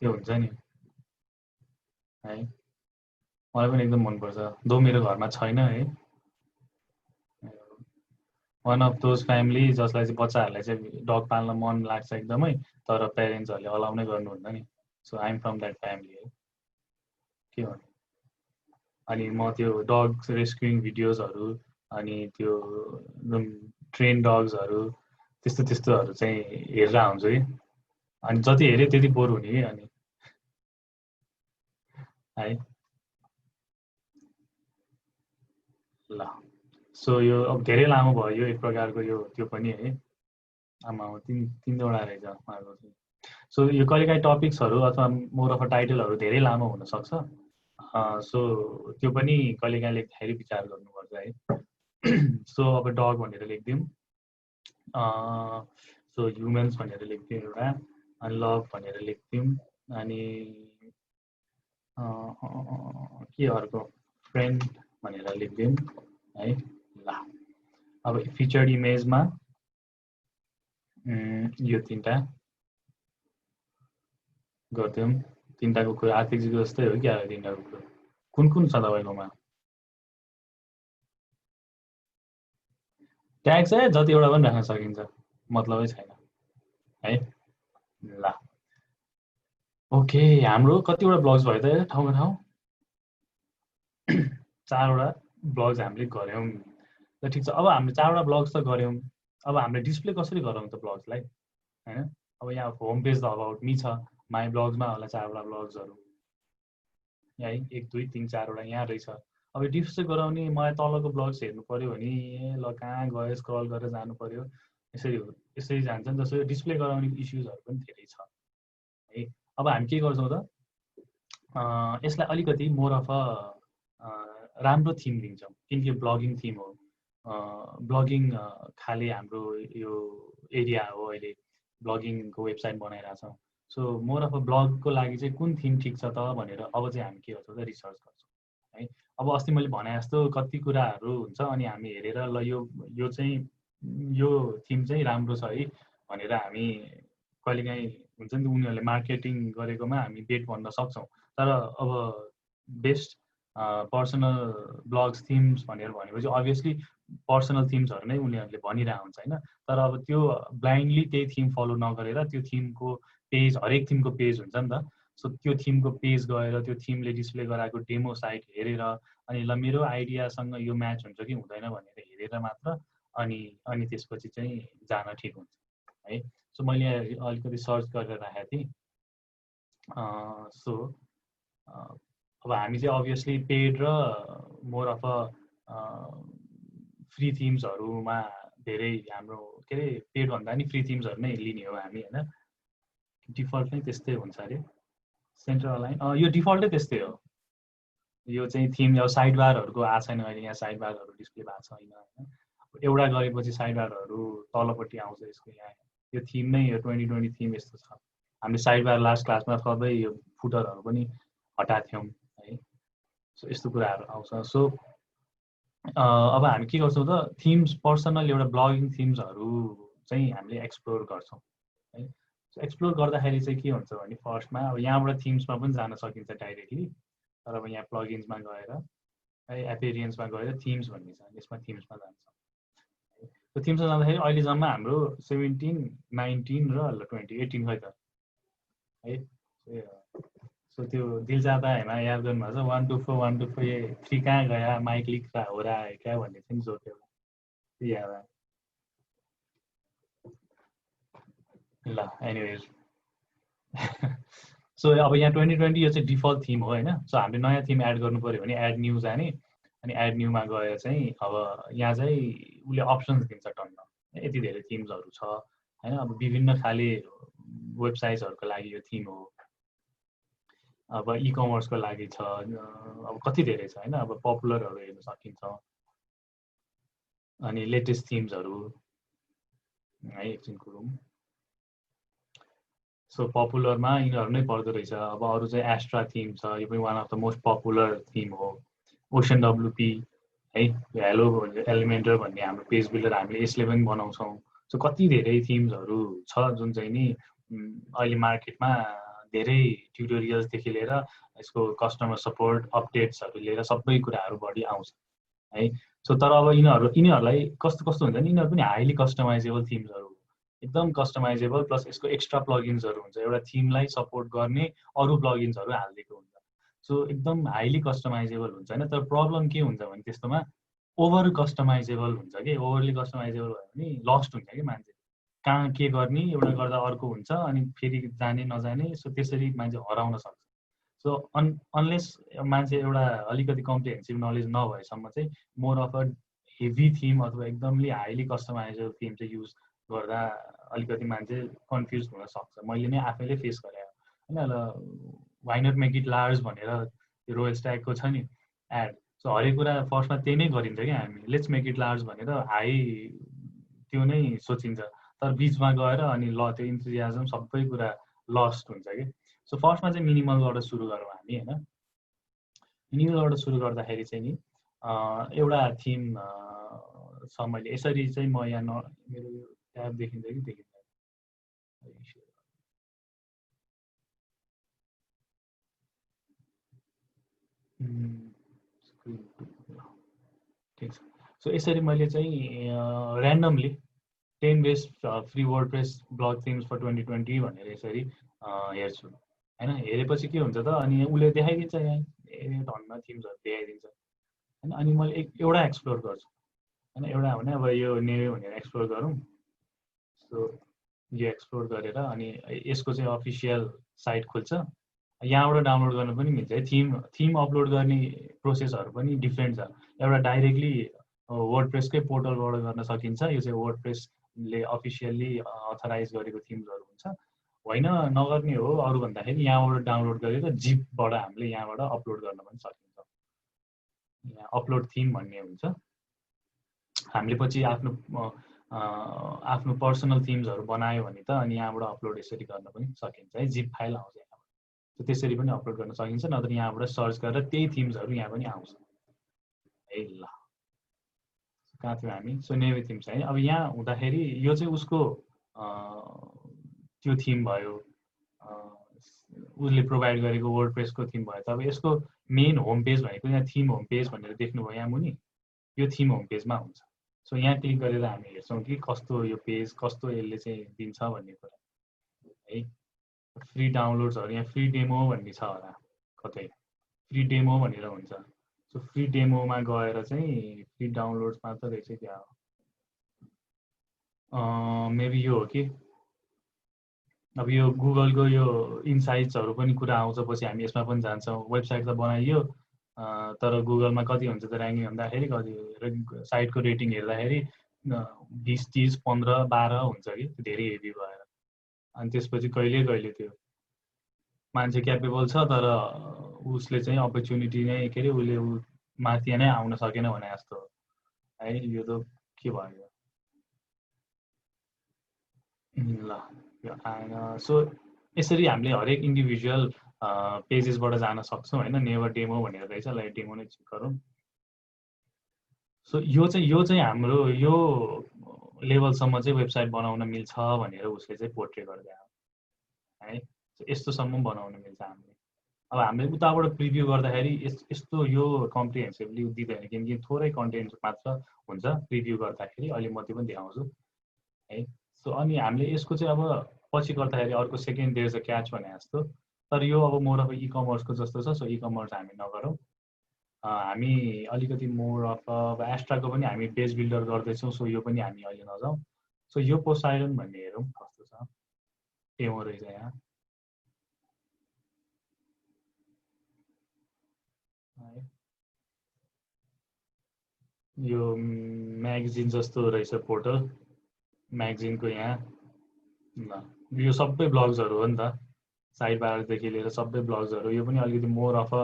त्यो हुन्छ नि है मलाई पनि एकदम मनपर्छ दो मेरो घरमा छैन है वान अफ दोज फ्यामिली जसलाई चाहिँ बच्चाहरूलाई चाहिँ डग पाल्न मन लाग्छ एकदमै तर प्यारेन्ट्सहरूले अलाउ नै गर्नुहुन्न नि so I'm from that family है के भन्नु अनि म त्यो डग रेस्क्युइङ भिडियोजहरू अनि त्यो एकदम ट्रेन डग्सहरू त्यस्तोहरू चाहिँ हेरेर आउँछु कि अनि जति हेऱ्यो त्यति बोर हुने कि अनि है ल सो यो अब धेरै लामो भयो यो एक प्रकारको यो त्यो पनि है आमा तीनवटा रहेछ उहाँको चाहिँ सो यो कहिलेकाहीँ टपिक्सहरू अथवा मोर अफ टाइटलहरू धेरै लामो हुनसक्छ सो त्यो पनि कहिलेकाहीँ लेख्दाखेरि विचार गर्नुपर्छ है सो अब डग भनेर लेखिदिउँ सो ह्युमन्स भनेर लेखिदिउँ एउटा अनि लभ भनेर लेखिदिउँ अनि के अर्को फ्रेन्ड भनेर लेखिदिउँ है ल अब फिचर्ड इमेजमा यो तीनटा गरिदिउँ तीनटाको कुरा आर्किटेक्चरको जस्तै हो क्या तीनटाको कुरा कुन कुन छ तपाईँकोमा ट्याग चाहिँ जतिवटा पनि राख्न सकिन्छ मतलबै छैन है ल ओके हाम्रो कतिवटा ब्लग्स भयो त ठाउँमा ठाउँ 4वटा ब्लग्स हामीले गऱ्यौँ ल ठिक छ अब हामीले 4वटा ब्लग्स त गऱ्यौँ अब हामीले डिस्प्ले कसरी गराउँ त ब्लग्सलाई हैन अब यहाँ home page the about me छ माई ब्लग्समा होला 4वटा ब्लग्सहरू है 1 2 3 4वटा यहाँ रहेछ अब डिस्प्ले गराउने मलाई तलको ब्लग्स हेर्नु पर्यो भने ल कहाँ गयो स्क्रल गरेर जानु पर्यो यसरी जान्छ नि जस्तो डिस्प्ले गराउने इस्युजहरू पनि धेरै छ है अब हामी के गर्छौँ त यसलाई अलिकति मोर अफ राम्रो थिम दिन्छौँ किनकि यो ब्लगिङ थिम हो ब्लगिङ खाले हाम्रो यो एरिया हो अहिले ब्लगिङको वेबसाइट बनाइरहेछौँ सो मोर अफ अ ब्लगको लागि चाहिँ कुन थिम ठिक छ त भनेर अब चाहिँ हामी के गर्छौँ त रिसर्च गर्छौँ है अब अस्ति मैले भने जस्तो कति कुराहरू हुन्छ अनि हामी हेरेर ल यो चाहिँ यो थिम चाहिँ राम्रो छ है भनेर हामी कहिलेकाहीँ हुन्छ नि उनीहरूले मार्केटिङ गरेकोमा हामी बेट भन्न सक्छौँ तर अब बेस्ट पर्सनल ब्लग्स थिम्स भनेर भनेपछि अभियसली पर्सनल थिम्सहरू नै उनीहरूले भनिरहेको हुन्छ होइन तर अब त्यो ब्लाइन्डली त्यही थिम फलो नगरेर त्यो थिमको पेज हरेक थिमको पेज हुन्छ नि त सो त्यो थिमको पेज गएर त्यो थिमले डिस्प्ले गराएको डेमो साइट हेरेर अनि ल मेरो आइडियासँग यो म्याच हुन्छ कि हुँदैन भनेर हेरेर मात्र अनि त्यसपछि चाहिँ जान ठिक हुन्छ है सो मैले अलिकति सर्च गरेर राखेको थिएँ सो अब हामी चाहिँ अभियसली पेड र मोर अफ फ्री थिम्सहरूमा धेरै हाम्रो के अरे पेड भन्दा नि फ्री थिम्सहरू नै लिने हो हामी होइन डिफल्ट नै त्यस्तै हुन्छ अरे सेन्ट्रल लाइन यो डिफल्टै त्यस्तै हो यो चाहिँ थिम अब साइड बारहरूको आएको छैन अहिले यहाँ साइड बारहरू डिस्प्ले भएको छैन होइन एउटा गरेपछि साइड बारहरू तलपट्टि आउँछ यसको यहाँ यो थिम नै यो 2020 थिम यस्तो छ हामीले साइड बार लास्ट क्लासमा सबै यो फुटरहरू पनि हटाएको थियौँ है सो यस्तो कुराहरू आउँछ सो अब हामी के गर्छौँ त थिम्स पर्सनल एउटा ब्लगिङ थिम्सहरू चाहिँ हामीले एक्सप्लोर गर्छौँ है सो एक्सप्लोर गर्दाखेरि चाहिँ के हुन्छ भने फर्स्टमा अब यहाँबाट थिम्समा पनि जान सकिन्छ डाइरेक्टली तर अब यहाँ प्लगिन्समा गएर है एपेरियन्समा गएर थिम्स भन्ने छ यसमा थिम्समा जान्छ त्यो थिम्समा जाँदाखेरि अहिले जम्मा हाम्रो 17 19 र 20 18 खै त है सो त्यो दिल जाता हैमा याद गर्नुभएको छ 1 2 4 1 2 4 ये 3 कहाँ गया माइक लिक हो रहा है क्या भन्ने चाहिँ सोध्यो त्यो याद आयो ल एनिवेज सो अब यहाँ 2020 यो चाहिँ डिफल्ट थिम हो होइन सो हामीले नयाँ थिम एड गर्नु पऱ्यो भने एड न्यू जाने अनि एड न्यूमा गएर चाहिँ अब यहाँ चाहिँ उसले अप्सन्स दिन्छ टन्न यति धेरै थिम्सहरू छ होइन अब विभिन्न खाले वेबसाइट्सहरूको लागि यो थिम हो अब ई-कमर्सको लागि छ, अब कति धेरै छ हैन, अब पपुलरहरू हेर्न सकिन्छ। अनि लेटेस्ट थिम्सहरू है एकछिन कुरौँ। सो पपुलरमा यिनीहरू नै पर्दो रहेछ। अब अरू चाहिँ एस्ट्रा थिम छ, यो पनि one of the most popular theme हो। ओसन डब्लुपी है, हेलो एलिमेन्टर भन्ने हाम्रो पेज बिल्डर हामीले यसले पनि बनाउँछौँ। सो कति धेरै थिम्सहरू छ जुन चाहिँ नि अहिले मार्केटमा धेरै ट्युटोरियल्सदेखि लिएर यसको कस्टमर सपोर्ट अपडेट्सहरू लिएर सबै कुराहरू बढी आउँछ है। सो तर अब यिनीहरूलाई कस्तो कस्तो हुन्छ नि, यिनीहरू पनि हाइली कस्टमाइजेबल थिम्सहरू, एकदम कस्टमाइजेबल, प्लस यसको एक्स्ट्रा प्लगइन्सहरू हुन्छ, एउटा थिमलाई सपोर्ट गर्ने अरू प्लगइन्सहरू हालिदिएको हुन्छ। सो एकदम हाइली कस्टमाइजेबल हुन्छ होइन। तर प्रब्लम के हुन्छ भने त्यस्तोमा ओभर कस्टमाइजेबल हुन्छ कि, ओभरली कस्टमाइजेबल भयो भने लस्ट हुन्छ कि मान्छे, कहाँ के गर्ने, एउटा गर्दा अर्को हुन्छ, अनि फेरि जाने नजाने, सो त्यसरी मान्छे हराउन सक्छ। सो अनलेस मान्छे एउटा अलिकति कम्प्रिहेन्सिभ नलेज नभएसम्म चाहिँ more of a heavy theme अथवा एकदमली हाइली कस्टमाइजेबल थिम चाहिँ युज गर्दा अलिकति मान्छे कन्फ्युज हुन सक्छ। मैले नै आफैले फेस गरेँ होइन। Why not make it large भनेर रोयल स्ट्यागको छ नि एड, सो हरेक कुरा फर्स्टमा त्यही नै गरिन्छ क्या हामी, लेट्स मेक इट लार्ज भनेर हाई त्यो नै सोचिन्छ। तर बिचमा गएर अनि ल त्यो इन्थुजियाजम सबै कुरा लस्ट हुन्छ कि। सो फर्स्टमा चाहिँ मिनिमलबाट सुरु गरौँ हामी होइन। मिनिमलबाट सुरु गर्दाखेरि चाहिँ नि एउटा थिम छ, मैले यसरी चाहिँ म यहाँ मेरो यो ट्याब देखिन्छ कि देखिन्छ, ठिक छ। सो यसरी मैले चाहिँ randomly 10 best free WordPress blog themes for 2020 भनेर यसरी हेर्छु होइन। हेरेपछि के हुन्छ त, अनि उसले देखाइदिन्छ यहाँ धन्न थिम्सहरू देखाइदिन्छ होइन। अनि मैले एउटा एक्सप्लोर गर्छु होइन, एउटा भने अब यो नेयो भनेर एक्सप्लोर गरौँ। सो यो एक्सप्लोर गरेर अनि यसको चाहिँ अफिसियल साइट खुल्छ, यहाँबाट डाउनलोड गर्न पनि मिल्छ है। थिम अपलोड गर्ने प्रोसेसहरू पनि डिफ्रेन्ट छ। एउटा डाइरेक्टली वर्डप्रेसकै पोर्टलबाट गर्न सकिन्छ, यो चाहिँ वर्डप्रेसले अफिसियल्ली अथराइज गरेको थिम्सहरू हुन्छ। होइन नगर्ने हो अरू भन्दाखेरि यहाँबाट डाउनलोड गरेर जिपबाट हामीले यहाँबाट अपलोड गर्न पनि सकिन्छ। यहाँ अपलोड थिम भन्ने हुन्छ। हामीले पछि आफ्नो पर्सनल थिम्सहरू बनायो भने त अनि यहाँबाट अपलोड यसरी गर्न पनि सकिन्छ है, जिप फाइल आउँछ यहाँबाट, त्यसरी पनि अपलोड गर्न सकिन्छ। नत्र यहाँबाट सर्च गरेर त्यही थिम्सहरू यहाँ पनि आउँछ है। ल कहाँ थियौँ हामी, सो नेभी थिम छ है। अब यहाँ हुँदाखेरि यो चाहिँ उसको त्यो थिम भयो, उसले प्रोभाइड गरेको वर्डप्रेसको थिम भयो। अब यसको मेन होम पेज भनेको यहाँ थिम होम पेज भनेर देख्नुभयो यहाँ मुनि, यो थिम होम पेजमा हुन्छ। सो यहाँ क्लिक गरेर हामी हेर्छौँ कि कस्तो यो पेज कस्तो यसले चाहिँ दिन्छ भन्ने कुरा है। फ्री डाउनलोड्सहरू यहाँ फ्री डेमो भन्ने छ होला कतै, फ्री डेमो भनेर हुन्छ। सो फ्री डेमोमा गएर चाहिँ फ्री डाउनलोड्स मात्र रहेछ क्या हो, मेबी यो हो कि। अब यो गुगलको यो इन्साइट्सहरू पनि कुरा आउँछ, पछि हामी यसमा पनि जान्छौँ। वेबसाइट त बनाइयो तर गुगलमा कति हुन्छ त ऱ्याङ्किङ भन्दाखेरि, कति साइटको रेटिङ हेर्दाखेरि 20, 30, 15, 12 हुन्छ कि, धेरै हेभी भएर। अनि त्यसपछि कहिले कहिले त्यो मान्छे क्यापेबल छ तर उसले चाहिँ अपर्च्युनिटी नै के अरे उसले माथि नै आउन सकेन भने जस्तो है। यो त के भयो ल यो आएन। सो यसरी हामीले हरेक इन्डिभिजुअल पेजेसबाट जान सक्छौँ होइन। नेभर डेमो भनेर रहेछ, ल डेमो नै चेक गरौँ। सो यो चाहिँ हाम्रो यो लेभलसम्म चाहिँ वेबसाइट बनाउन मिल्छ भनेर उसले चाहिँ पोर्ट्रे गर्दै है। यस्तोसम्म बनाउन मिल्छ हामीले। अब हामीले उताबाट प्रिभ्यू गर्दाखेरि यस्तो यो कम्प्रिहेन्सिभली दिँदैन, किनकि थोरै कन्टेन्ट मात्र हुन्छ प्रिभ्यू गर्दाखेरि। अहिले म त्यो पनि देखाउँछु है। सो अनि हामीले यसको चाहिँ अब पछि गर्दाखेरि अर्को second there is a catch भने जस्तो, तर यो अब मोर अफ इ कमर्सको जस्तो छ। सो इ कमर्स हामी नगरौँ, हामी अलिकति मोर अफ अब एस्ट्राको पनि हामी पेज बिल्डर गर्दैछौँ। सो यो पनि हामी अहिले नजाउँ। सो यो पोसाइडन भन्ने हेरौँ कस्तो छ, डेमो रहेछ यहाँ है। यो म्यागजिन जस्तो रहेछ पोर्टल, म्यागजिनको यहाँ ल यो सबै ब्लग्सहरू हो नि त। साइड बारदेखि लिएर सबै ब्लग्सहरू यो पनि अलिकति मोर अफ अ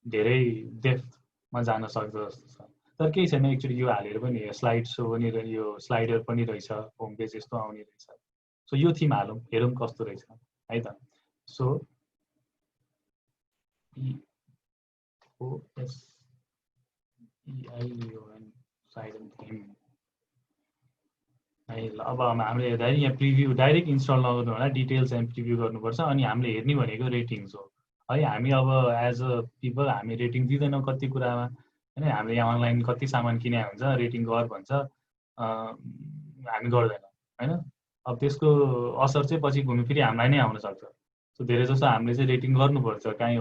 धेरै डेप्थमा जान सक्छ जस्तो छ। तर केही छैन, एक्चुअली यो हालेर पनि स्लाइड सो पनि यो स्लाइडर पनि रहेछ, होम पेज यस्तो आउने रहेछ। सो यो थिम हालौँ, हेरौँ कस्तो रहेछ है त। सो साइड थिम है। ल अब हामीले हेर्दाखेरि यहाँ प्रिभ्यू डाइरेक्ट इन्स्टल नगर्नु होला, डिटेल्स एन्ड प्रिभ्यू गर्नुपर्छ। अनि हामीले हेर्ने भनेको रेटिङ्स हो है। हामी अब एज अ पिपल हामी रेटिङ दिँदैनौँ कति कुरामा होइन। हामीले यहाँ अनलाइन कति सामान किने हुन्छ, रेटिङ गर भन्छ, हामी गर्दैनौँ होइन। अब त्यसको असर चाहिँ पछि घुमिफिरी हामीलाई नै आउन सक्छ। सो धेरै जस्तो हामीले चाहिँ रेटिङ गर्नुपर्छ। काहीँ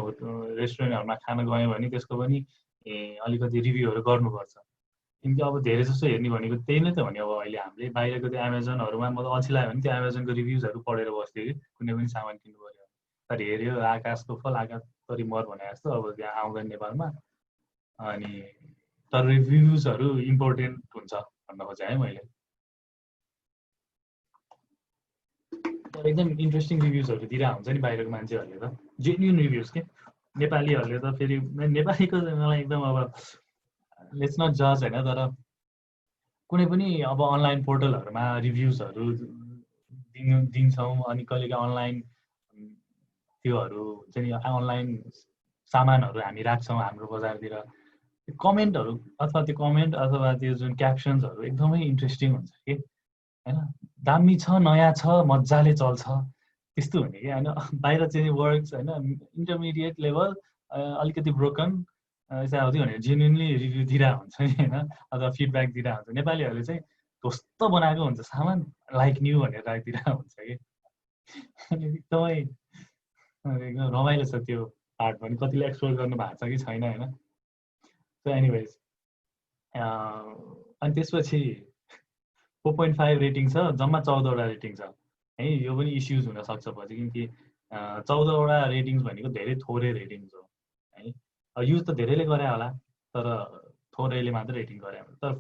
रेस्टुरेन्टहरूमा खान गयौँ भने त्यसको पनि अलिकति रिभ्यूहरू गर्नुपर्छ। किनकि अब धेरै जस्तो हेर्ने भनेको त्यही नै त हो नि। अब अहिले हामीले बाहिरको त्यो एमाजोनहरूमा म त अल्छी लाग्यो भने त्यो एमाजोनको रिभ्युजहरू पढेर बस्थ्यो कि कुनै पनि सामान किन्नु पऱ्यो। तर हेऱ्यो आकाशको फल आकाश तरी मर भने जस्तो अब त्यहाँ आउँदैन नेपालमा। अनि तर रिभ्युजहरू इम्पोर्टेन्ट हुन्छ भन्न खोजेँ है मैले। तर एकदम इन्ट्रेस्टिङ रिभ्युजहरू दिएर हुन्छ नि बाहिरको मान्छेहरूले त, जेन्युन रिभ्युज के। नेपालीहरूले त फेरि नेपालीको मलाई एकदम अब लेट्स नट जज होइन, तर कुनै पनि अब अनलाइन पोर्टलहरूमा रिभ्युजहरू दिन्छौँ अनि कहिलेकाहीँ अनलाइन त्योहरू हुन्छ नि, अनलाइन सामानहरू हामी राख्छौँ हाम्रो बजारतिर। कमेन्टहरू अथवा त्यो कमेन्ट अथवा त्यो जुन क्याप्सन्सहरू एकदमै इन्ट्रेस्टिङ हुन्छ कि होइन। दामी छ, नयाँ छ, मजाले चल्छ त्यस्तो हुने कि होइन। बाहिर चाहिँ वर्क्स होइन, इन्टरमिडिएट लेभल, अलिकति ब्रोकन यताउति भनेर जेन्युनली रिभ्यू दिइरहेको हुन्छ नि होइन, अथवा फिडब्याक दिइरहेको हुन्छ। नेपालीहरूले चाहिँ ध्वस्त बनाएको हुन्छ सामान, लाइक न्यू भनेर राखिदिरहेको हुन्छ कि। एकदमै एकदम रमाइलो छ त्यो पार्ट पनि। कतिले एक्सप्लोर गर्नु भएको छ कि छैन होइन। सो एनिवेज अनि त्यसपछि 4.5 रेटिङ छ, जम्मा 14वटा रेटिङ छ है। यो पनि इस्युज हुनसक्छ पछि, किनकि 14वटा रेटिङ्स भनेको धेरै थोरै रेटिङ्स हो है। युज त धेरैले गरे होला, तर थोरैले मात्र रेटिङ गरे। तर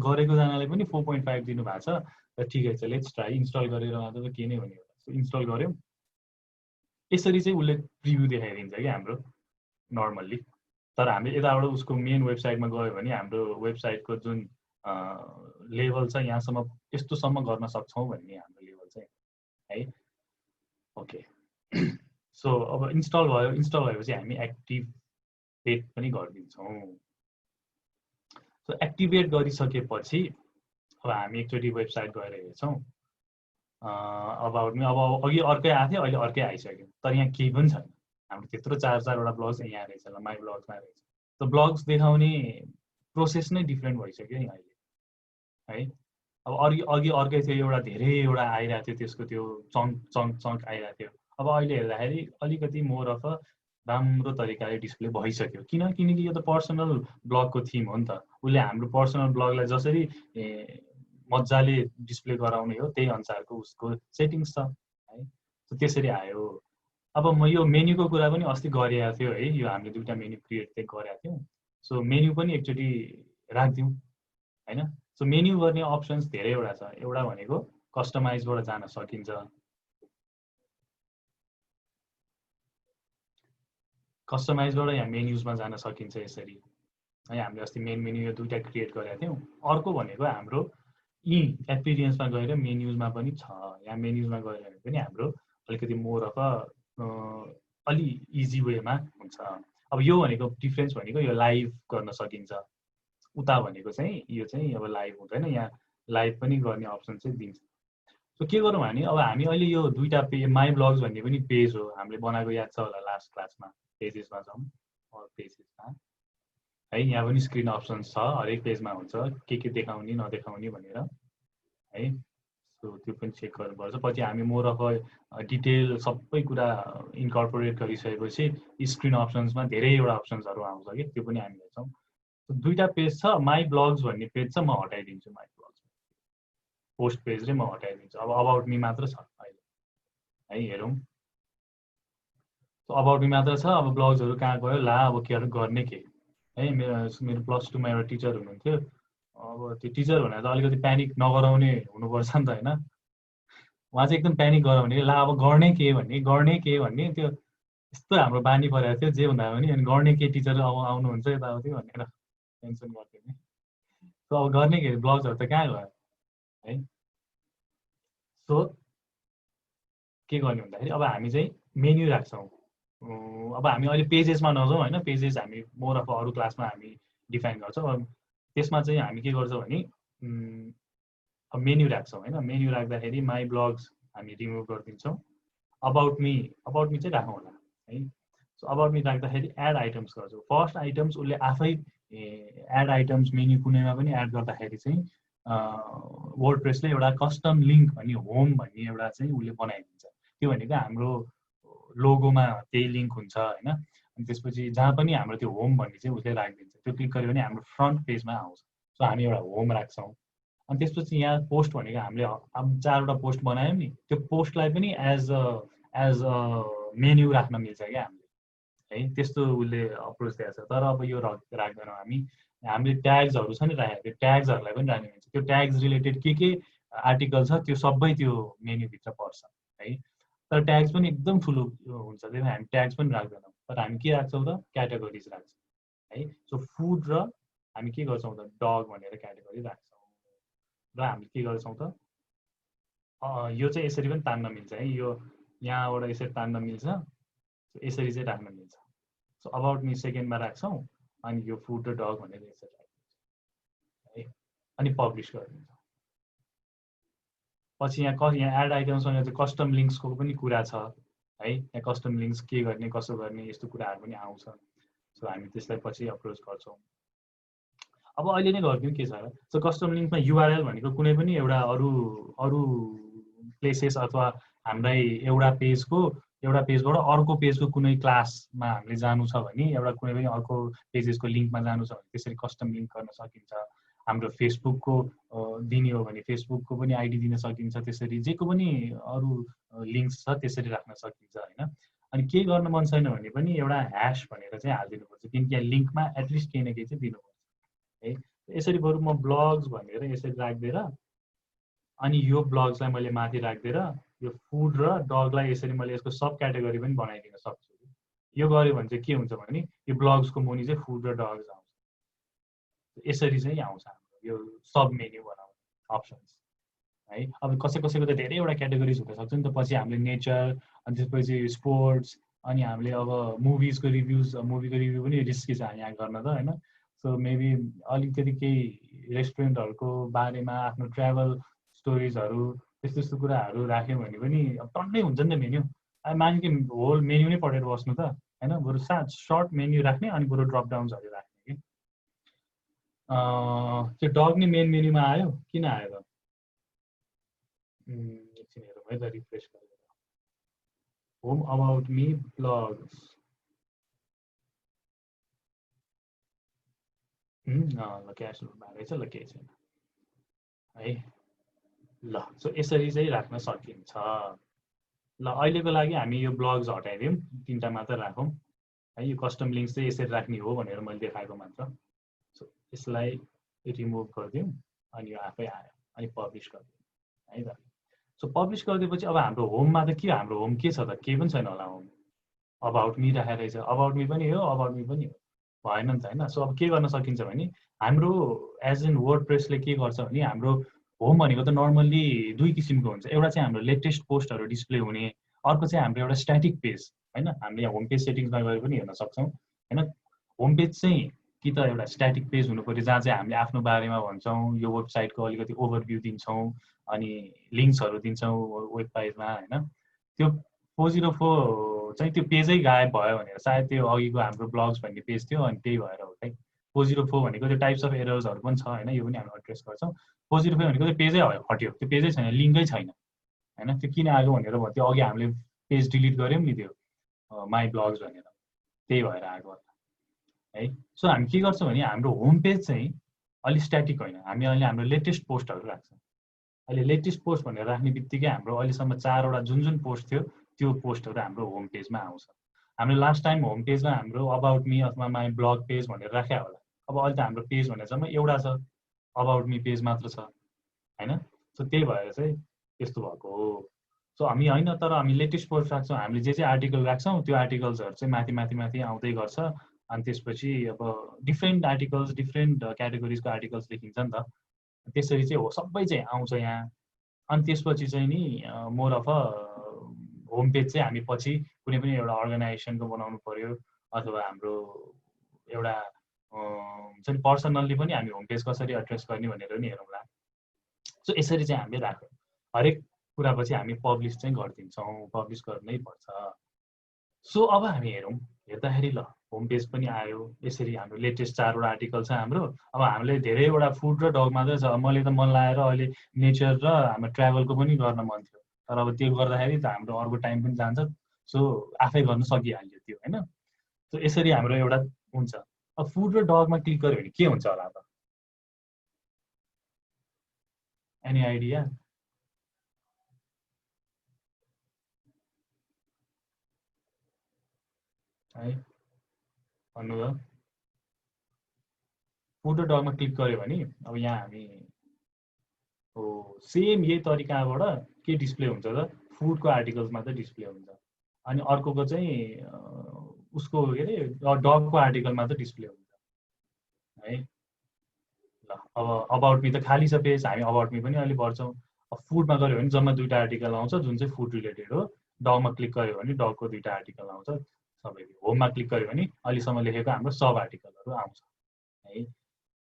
गरेकोजनाले पनि 4.5 दिनुभएको छ र ठिकै छ, लेट्स ट्राई। इन्स्टल गरेर मात्र त के नै हुने होला। सो इन्स्टल गऱ्यौँ, यसरी चाहिँ उसले प्रिभ्यू देखाइदिन्छ कि हाम्रो नर्मल्ली। तर हामीले यताबाट उसको मेन वेबसाइटमा गयो भने हाम्रो वेबसाइटको जुन लेभल छ यहाँसम्म यस्तोसम्म गर्न सक्छौँ भन्ने हाम्रो लेभल चाहिँ है। ओके सो अब इन्स्टल भयो, इन्स्टल भएपछि हामी एक्टिभेट पनि गरिदिन्छौँ। सो एक्टिभेट गरिसकेपछि अब हामी एकचोटि वेबसाइट गएर हेर्छौँ। अबाउटमा अब अघि अर्कै आएको थियो, अहिले अर्कै आइसक्यो, तर यहाँ केही पनि छैन। हाम्रो त्यत्रो 4-4वटा ब्लग्स यहाँ रहेछ, ल माई ब्लग्समा रहेछ। त ब्लग्स देखाउने प्रोसेस नै डिफ्रेन्ट भइसक्यो नि अहिले है। अब अघि अर्कै थियो, एउटा धेरैवटा आइरहेको थियो, त्यसको त्यो चङ्क आइरहेको थियो। अब अहिले हेर्दाखेरि अलिकति मोर अफ अ राम्रो तरिकाले डिस्प्ले भइसक्यो। किनकि यो त पर्सनल ब्लगको थिम हो नि त। उसले हाम्रो पर्सनल ब्लगलाई जसरी मजाले डिस्प्ले गराउने हो त्यही अनुसारको उसको सेटिङ्स छ है। त्यसरी आयो। अब म यो मेन्यूको कुरा पनि अस्ति गरिएको थियो है, यो हामीले 2टा मेन्यू क्रिएट चाहिँ गरेका थियौँ। सो मेन्यू पनि एकचोटि राखिदिउँ होइन। सो मेन्यू गर्ने अप्सन्स धेरैवटा छ। एउटा भनेको कस्टमाइजबाट जान सकिन्छ। कस्टमाइजबाट यहाँ मेन्युजमा जान सकिन्छ यसरी है। हामीले अस्ति मेन मेन्यू यो 2टा क्रिएट गरेका थियौँ। अर्को भनेको हाम्रो यी एक्सपिरियन्समा गएर मेन्युजमा पनि छ। यहाँ मेन्युजमा गएर भने पनि हाम्रो अलिकति मोर अफ अलि इजी वेमा हुन्छ। अब यो भनेको डिफ्रेन्स भनेको यो लाइभ गर्न सकिन्छ। उता भनेको चाहिँ यो चाहिँ अब लाइभ हुँदैन, यहाँ लाइभ पनि गर्ने अप्सन चाहिँ दिन्छ। सो के गरौँ भने अब हामी अहिले यो 2टा माई ब्लग्स भन्ने पनि पेज हो हामीले बनाएको, याद छ होला लास्ट क्लासमा। पेजेसमा जाउँ, अल पेजेसमा है। यहाँ पनि स्क्रिन अप्सन्स छ, हरेक पेजमा हुन्छ के देखाउने नदेखाउने भनेर है। सो त्यो पनि चेक गर्नुपर्छ। पछि हामी मोर अफ डिटेल सबै कुरा इन्कर्पोरेट गरिसकेपछि स्क्रिन अप्सन्समा धेरैवटा अप्सन्सहरू आउँछ कि त्यो पनि हामी हेर्छौँ। 2टा पेज छ। माई ब्लग्स भन्ने पेज छ, म हटाइदिन्छु माई ब्लग्स पोस्ट पेज र म हटाइदिन्छु। अब अबाउट मी मात्र छ अहिले है। हेरौँ, अबाउट मी मात्र छ। अब ब्लग्सहरू कहाँ गयो ला, अब के गर्ने के है। मेरो +2मा एउटा टिचर हुनुहुन्थ्यो। अब त्यो टिचर भनेर त अलिकति प्यानिक नगराउने हुनुपर्छ नि त होइन। उहाँ चाहिँ एकदम प्यानिक गराउने, ला अब गर्ने के भन्ने त्यो यस्तो हाम्रो बानी परेको थियो जे भन्दा पनि, अनि गर्ने के टिचर अब आउनुहुन्छ यताउति भनेर टेन्सन गर्थ्यो नि। सो अब गर्ने के ब्लग्सहरू त कहाँ गयो है। सो के गर्ने भन्दाखेरि अब हामी चाहिँ मेन्यु राख्छौँ। अब हामी अहिले पेजेसमा नजाउँ होइन, पेजेस हामी मोर अफ अरू क्लासमा हामी डिफाइन गर्छौँ। अब त्यसमा चाहिँ हामी के गर्छौँ भने अब मेन्यु राख्छौँ होइन। मेन्यु राख्दाखेरि माई ब्लग्स हामी रिमुभ गरिदिन्छौँ। अबाउट मी चाहिँ राखौँ होला है। सो अबाउट मी राख्दाखेरि एड आइटम्स गर्छौँ। फर्स्ट आइटम्स उसले आफै एड आइटम्स मेन्यु कुनैमा पनि एड गर्दाखेरि चाहिँ वर्डप्रेसले एउटा कस्टम लिङ्क भन्ने होम भन्ने एउटा चाहिँ उसले बनाइदिन्छ। त्यो भनेको हाम्रो लोगोमा त्यही लिङ्क हुन्छ होइन। अनि त्यसपछि जहाँ पनि हाम्रो त्यो होम भन्ने चाहिँ उसले राखिदिन्छ। त्यो क्लिक गऱ्यो भने हाम्रो फ्रन्ट पेजमा आउँछ। सो हामी एउटा होम राख्छौँ। अनि त्यसपछि यहाँ पोस्ट भनेको हामीले अब 4वटा पोस्ट बनायौँ नि, त्यो पोस्टलाई पनि एज अ मेन्यु राख्न मिल्छ क्या हामीले है। त्यस्तो उसले अप्रोच दिएको छ। तर अब यो राख्दैनौँ हामीले ट्याग्सहरू छ नि राखेको, त्यो ट्याग्सहरूलाई पनि राख्नु मिल्छ। त्यो ट्याग्स रिलेटेड के आर्टिकल छ त्यो सबै त्यो मेन्युभित्र पर्छ है। तर ट्याग्स पनि एकदम ठुलो हुन्छ, त्यही भएर हामी ट्याग्स पनि राख्दैनौँ। तर हामी के राख्छौँ त, क्याटेगोरिज राख्छौँ है। सो फुड र हामी के गर्छौँ त, डग भनेर क्याटेगोरी राख्छौँ। र हामीले के गर्छौँ त, यो चाहिँ यसरी पनि तान्न मिल्छ है। यो यहाँबाट यसरी तान्न मिल्छ, यसरी चाहिँ राख्न मिल्छ। सो अबाउट मी सेकेन्डमा राख्छौँ, अनि यो फुड र डग भनेर यसरी राख्छौँ है। अनि पब्लिस गरिदिन्छौँ। पछि यहाँ एड आइटमसँग चाहिँ कस्टम लिङ्क्सको पनि कुरा छ है। यहाँ कस्टम लिङ्क्स के गर्ने कसो गर्ने यस्तो कुराहरू पनि आउँछ। सो हामी त्यसलाई पछि अप्रोच गर्छौँ। अब अहिले नै गरिदिउँ के छ र। सो कस्टम लिङ्कमा युआरएल भनेको कुनै पनि एउटा अरू प्लेसेस अथवा हामीलाई एउटा पेजबाट अर्को पेजको कुनै क्लासमा हामीले जानु छ भने, एउटा कुनै पनि अर्को पेजेसको लिङ्कमा जानु छ भने त्यसरी कस्टम लिङ्क गर्न सकिन्छ। हाम्रो फेसबुकको दिने हो भने फेसबुकको पनि आइडी दिन सकिन्छ। त्यसरी जेको पनि अरू लिङ्क्स छ त्यसरी राख्न सकिन्छ होइन। अनि के गर्न मन छैन भने पनि एउटा ह्यास भनेर चाहिँ हालिदिनुपर्छ, किनकि लिङ्कमा एटलिस्ट केही न केही चाहिँ दिनुपर्छ है। यसरी बरु म ब्लग्स भनेर यसरी राखिदिएर, अनि यो ब्लग्सलाई मैले माथि राखिदिएर यो फुड र डगलाई यसरी मैले यसको सब क्याटेगोरी पनि बनाइदिन सक्छु। यो गऱ्यो भने चाहिँ के हुन्छ भने यो ब्लग्सको मुनि चाहिँ फुड र डग्स आउँछ। यसरी चाहिँ आउँछ हाम्रो यो सब मेन्यु बनाउने अप्सन्स है। अब कसैको त धेरैवटा क्याटेगोरिज हुनसक्छ नि त। पछि हामीले नेचर, अनि त्यसपछि स्पोर्ट्स, अनि हामीले अब मुभीको रिभ्यू पनि रिस्की छ यहाँ गर्न त होइन। सो मेबी अलिकति केही रेस्टुरेन्टहरूको बारेमा आफ्नो ट्राभल स्टोरिजहरू त्यस्तो कुराहरू राख्यौँ भने पनि अब टन्नै हुन्छ नि त मेन्यु। अब मानि कि होल मेन्यु नै पढेर बस्नु त होइन, बरु सर्ट मेन्यु राख्ने, अनि बरु ड्रप डाउन्सहरू राख्ने कि। त्यो डग नै मेन मेन्युमा आयो, किन आयो त एकछिन हेरौँ है त, रिफ्रेस गरेर। होम अबाउट मी ब्लग्स ल क्यास भएको छ, ल केही छैन है। ल सो यसरी चाहिँ राख्न सकिन्छ। ल अहिलेको लागि हामी यो ब्लग्स हटाइदिउँ, 3टा मात्र राखौँ है। यो कस्टम लिङ्क्स चाहिँ यसरी राख्ने हो भनेर मैले देखाएको मात्र। सो यसलाई रिमुभ गरिदिउँ, अनि यो आफै आयो, अनि पब्लिस गरिदिउँ है त। सो पब्लिस गरिदिएपछि अब हाम्रो होममा त के, हाम्रो होम के छ त, केही पनि छैन होला होम। अबाउट मी राखेर रहेछ, अबाउट मी पनि हो अबाउट मी पनि हो, भएन नि त होइन। सो अब के गर्न सकिन्छ भने हाम्रो एज एन वर्डप्रेसले के गर्छ भने हाम्रो होम भनेको त नर्मल्ली 2 किसिमको हुन्छ। एउटा चाहिँ हाम्रो लेटेस्ट पोस्टहरू डिस्प्ले हुने, अर्को चाहिँ हाम्रो एउटा स्ट्याटिक पेज होइन। हामीले यहाँ होम पेज सेटिङ्समा गएर पनि हेर्न सक्छौँ होइन। होम पेज चाहिँ कि त एउटा स्ट्याटिक पेज हुनु पऱ्यो, जहाँ चाहिँ हामीले आफ्नो बारेमा भन्छौँ, यो वेबसाइटको अलिकति ओभरभ्यू दिन्छौँ, अनि लिङ्क्सहरू दिन्छौँ वेब पेजमा होइन। त्यो 404 चाहिँ त्यो पेजै गायब भयो भनेर, सायद त्यो अघिको हाम्रो ब्लग्स भन्ने पेज थियो, अनि त्यही भएर हो है। 404 भनेको त्यो टाइप्स अफ एरर्सहरू पनि छ होइन, यो पनि हामी एड्रेस गर्छौँ। 405 भनेको त्यो पेजै हट्यो, त्यो पेजै छैन, लिङ्कै छैन होइन। त्यो किन आएको भनेर भयो, त्यो अघि हामीले पेज डिलिट गऱ्यौँ नि त्यो माई ब्लग्स भनेर, त्यही भएर आएको होला है। सो हामी के गर्छौँ भने हाम्रो होम पेज चाहिँ अलि स्ट्याटिक होइन, हामी अहिले हाम्रो लेटेस्ट पोस्टहरू राख्छौँ। अहिले लेटेस्ट पोस्ट भनेर राख्ने बित्तिकै हाम्रो अहिलेसम्म 4वटा जुन पोस्ट थियो त्यो पोस्टहरू हाम्रो होम पेजमा आउँछ। हामीले लास्ट टाइम होम पेजमा हाम्रो अबाउट मी अथवा माई ब्लग पेज भनेर राख्या होला। अब अहिले त हाम्रो पेज भनेर जम्मै एउटा छ, अबाउट मी पेज मात्र छ होइन। सो त्यही भएर चाहिँ यस्तो भएको हो। सो हामी होइन, तर हामी लेटेस्ट पोस्ट राख्छौँ, हामीले जे आर्टिकल राख्छौँ त्यो आर्टिकल्सहरू चाहिँ माथि माथि माथि आउँदै गर्छ। अनि त्यसपछि अब डिफ्रेन्ट आर्टिकल्स, डिफ्रेन्ट क्याटेगोरिजको आर्टिकल्स लेखिन्छ नि त, त्यसरी चाहिँ हो, सबै चाहिँ आउँछ यहाँ। अनि त्यसपछि चाहिँ नि more of a home page चाहिँ हामी पछि कुनै पनि एउटा अर्गनाइजेसनको बनाउनु पर्यो, अथवा हाम्रो एउटा हुन्छ नि पर्सनल्ली पनि हामी होम पेज कसरी एड्रेस गर्ने भनेर नि हेरौँला। सो यसरी चाहिँ हामीले राख्यौँ, हरेक कुरा पछि हामी पब्लिस चाहिँ गरिदिन्छौँ, पब्लिस गर्नै पर्छ। सो अब हामी हेर्दाखेरि ल होम पेज पनि आयो, यसरी हाम्रो लेटेस्ट 4वटा आर्टिकल छ हाम्रो। अब हामीले धेरैवटा फुड र डग मात्रै छ, मैले त मन लागेर अहिले नेचर र हाम्रो ट्राभलको पनि गर्न मन थियो, तर अब त्यो गर्दाखेरि त हाम्रो अर्को टाइम पनि जान्छ। सो आफै गर्न सकिहाल्यो त्यो होइन। सो यसरी हाम्रो एउटा हुन्छ। अब फुड र डगमा क्लिक गर्यो भने के हुन्छ होला त? Any idea? है भन्नु त। फुड र डगमा क्लिक गर्यो भने अब यहाँ हामी हो सेम यही तरिकाबाट के डिस्प्ले हुन्छ त, फुडको आर्टिकल्स मात्रै डिस्प्ले हुन्छ। अनि अर्कोको चाहिँ उसको के अरे डगको आर्टिकल मात्रै डिस्प्ले हुन्छ है। ल अब अबाउट मी त खाली छ पेज, हामी अबाउट मी पनि अलि बढ्छौँ। अब फुडमा गऱ्यो भने जम्मा 2टा आर्टिकल आउँछ जुन चाहिँ फुड रिलेटेड हो। डगमा क्लिक गर्यो भने डगको 2टा आर्टिकल आउँछ सबै। होममा क्लिक गर्यो भने अहिलेसम्म लेखेको हाम्रो सब आर्टिकलहरू आउँछ है।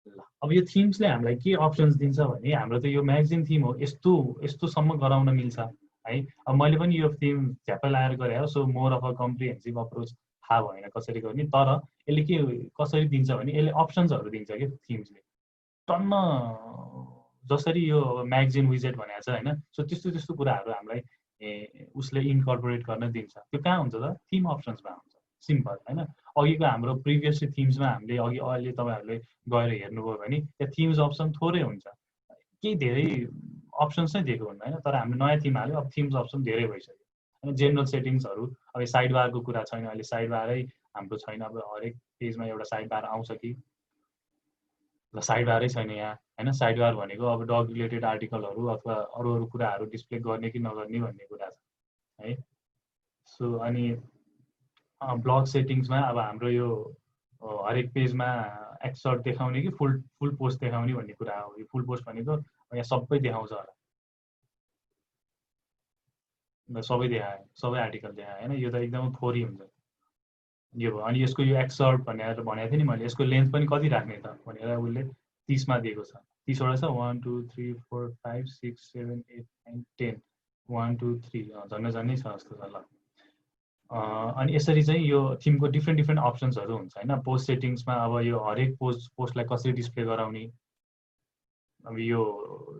ल अब यो थिम्सले हामीलाई के अप्सन्स दिन्छ भने, हाम्रो त यो म्यागजिन थिम हो, यस्तो यस्तोसम्म गराउन मिल्छ है। अब मैले पनि यो थिम झ्याप्पै लाएर गरेँ हो, so more of a comprehensive approach थाहा भएन कसरी गर्ने। तर यसले के कसरी दिन्छ भने यसले अप्सन्सहरू दिन्छ कि थिम्सले टन्न, जसरी यो म्यागजिन विजेट भनेको छ होइन। सो त्यस्तो त्यस्तो कुराहरू हामीलाई उसले इन्कर्पोरेट गर्न दिन्छ। त्यो कहाँ हुन्छ त? थिम अप्सन्समा हुन्छ, सिम्पल होइन। अघिको हाम्रो प्रिभियस थिम्समा हामीले अघि अहिले तपाईँहरूले गएर हेर्नुभयो भने त्यहाँ थिम्स अप्सन थोरै हुन्छ, केही धेरै अप्सन्स नै दिएको हुन्न होइन। तर हामीले नयाँ थिम हाल्यो, अब थिम्स अप्सन धेरै भइसक्यो होइन। जेनरल सेटिङ्सहरू, अब साइड बारको कुरा छैन अहिले, साइड बारै हाम्रो छैन। अब हरेक पेजमा एउटा साइड बार आउँछ कि? ल साइड बारै छैन यहाँ होइन। साइड बार भनेको अब डग रिलेटेड आर्टिकलहरू अथवा अरू अरू कुराहरू डिस्प्ले गर्ने कि नगर्ने भन्ने कुरा छ है। सो अनि ब्लग सेटिङ्समा अब हाम्रो यो हरेक पेजमा एक्सर्ट देखाउने कि फुल पोस्ट देखाउने भन्ने कुरा हो। यो फुल पोस्ट भनेको यहाँ सबै देखाउँछ होला, सबै देखायो, सबै आर्टिकल देखायो होइन। यो त एकदम थोरी हुन्छ यो भयो। अनि यसको यो एक्सर्ट भनेर भनेको थिएँ नि मैले, यसको लेन्थ पनि कति राख्ने त भनेर उसले 30मा दिएको छ। 30वटा छ, 1 2 3 4 5 6 7 8 9 10, 1 2 3 झन्डै झन्डै छ जस्तो छ। ल अनि यसरी चाहिँ यो थिमको डिफ्रेन्ट डिफ्रेन्ट अप्सन्सहरू हुन्छ होइन। पोस्ट सेटिङ्समा अब यो हरेक पोस्टलाई कसरी डिस्प्ले गराउने, अब यो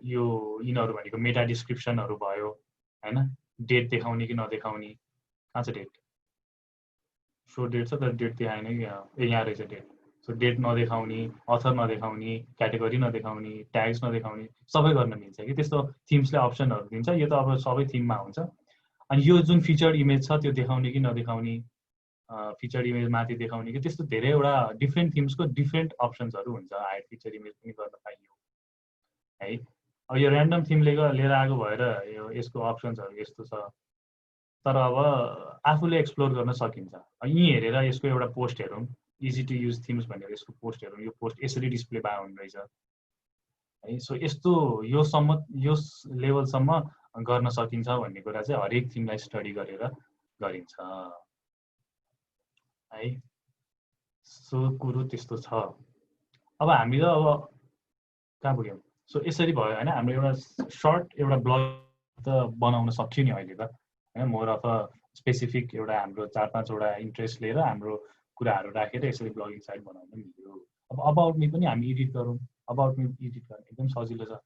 यिनीहरू भनेको मेटा डिस्क्रिप्सनहरू भयो होइन। डेट देखाउने कि नदेखाउने, कहाँ छ डेट? सो डेट छ तर डेट देखाएन कि यहाँ रहेछ डेट। सो डेट नदेखाउने, अथर नदेखाउने, क्याटेगोरी नदेखाउने, ट्याग्स नदेखाउने, सबै गर्न मिल्छ कि। त्यस्तो थिम्सले अप्सनहरू दिन्छ। यो त अब सबै थिममा हुन्छ। अनि यो जुन फिचर्ड इमेज छ त्यो देखाउने कि नदेखाउने, फिचर्ड इमेज माथि देखाउने कि, त्यस्तो धेरैवटा डिफ्रेन्ट थिम्सको डिफ्रेन्ट अप्सन्सहरू हुन्छ। हाइड फिचर इमेज पनि गर्न पाइयो है। अब यो ऱ्यान्डम थिमले लिएर आएको भएर यो यसको अप्सन्सहरू यस्तो छ। तर अब आफूले एक्सप्लोर गर्न सकिन्छ। यहीँ हेरेर यसको एउटा पोस्ट हेरौँ, इजी टु युज थिम्स भनेर यसको पोस्ट हेरौँ। यो पोस्ट यसरी डिस्प्ले भए हुने रहेछ है। सो यस्तो यो लेभलसम्म गर्न सकिन्छ भन्ने कुरा चाहिँ हरेक थिमलाई स्टडी गरेर गरिन्छ है। सो कुरो त्यस्तो छ। अब हामी त अब कहाँ पुग्यौँ? सो यसरी भयो होइन। हाम्रो एउटा सर्ट एउटा ब्लग त बनाउन सक्यो नि अहिले त होइन। मोर अफ अ स्पेसिफिक एउटा हाम्रो 4-5वटा इन्ट्रेस्ट लिएर हाम्रो कुराहरू राखेर यसरी ब्लगिङ साइट बनाउन मिल्यो। अब अबाउट मी पनि हामी एडिट गरौँ। अबाउट मी एडिट गर्ने एकदम सजिलो छ।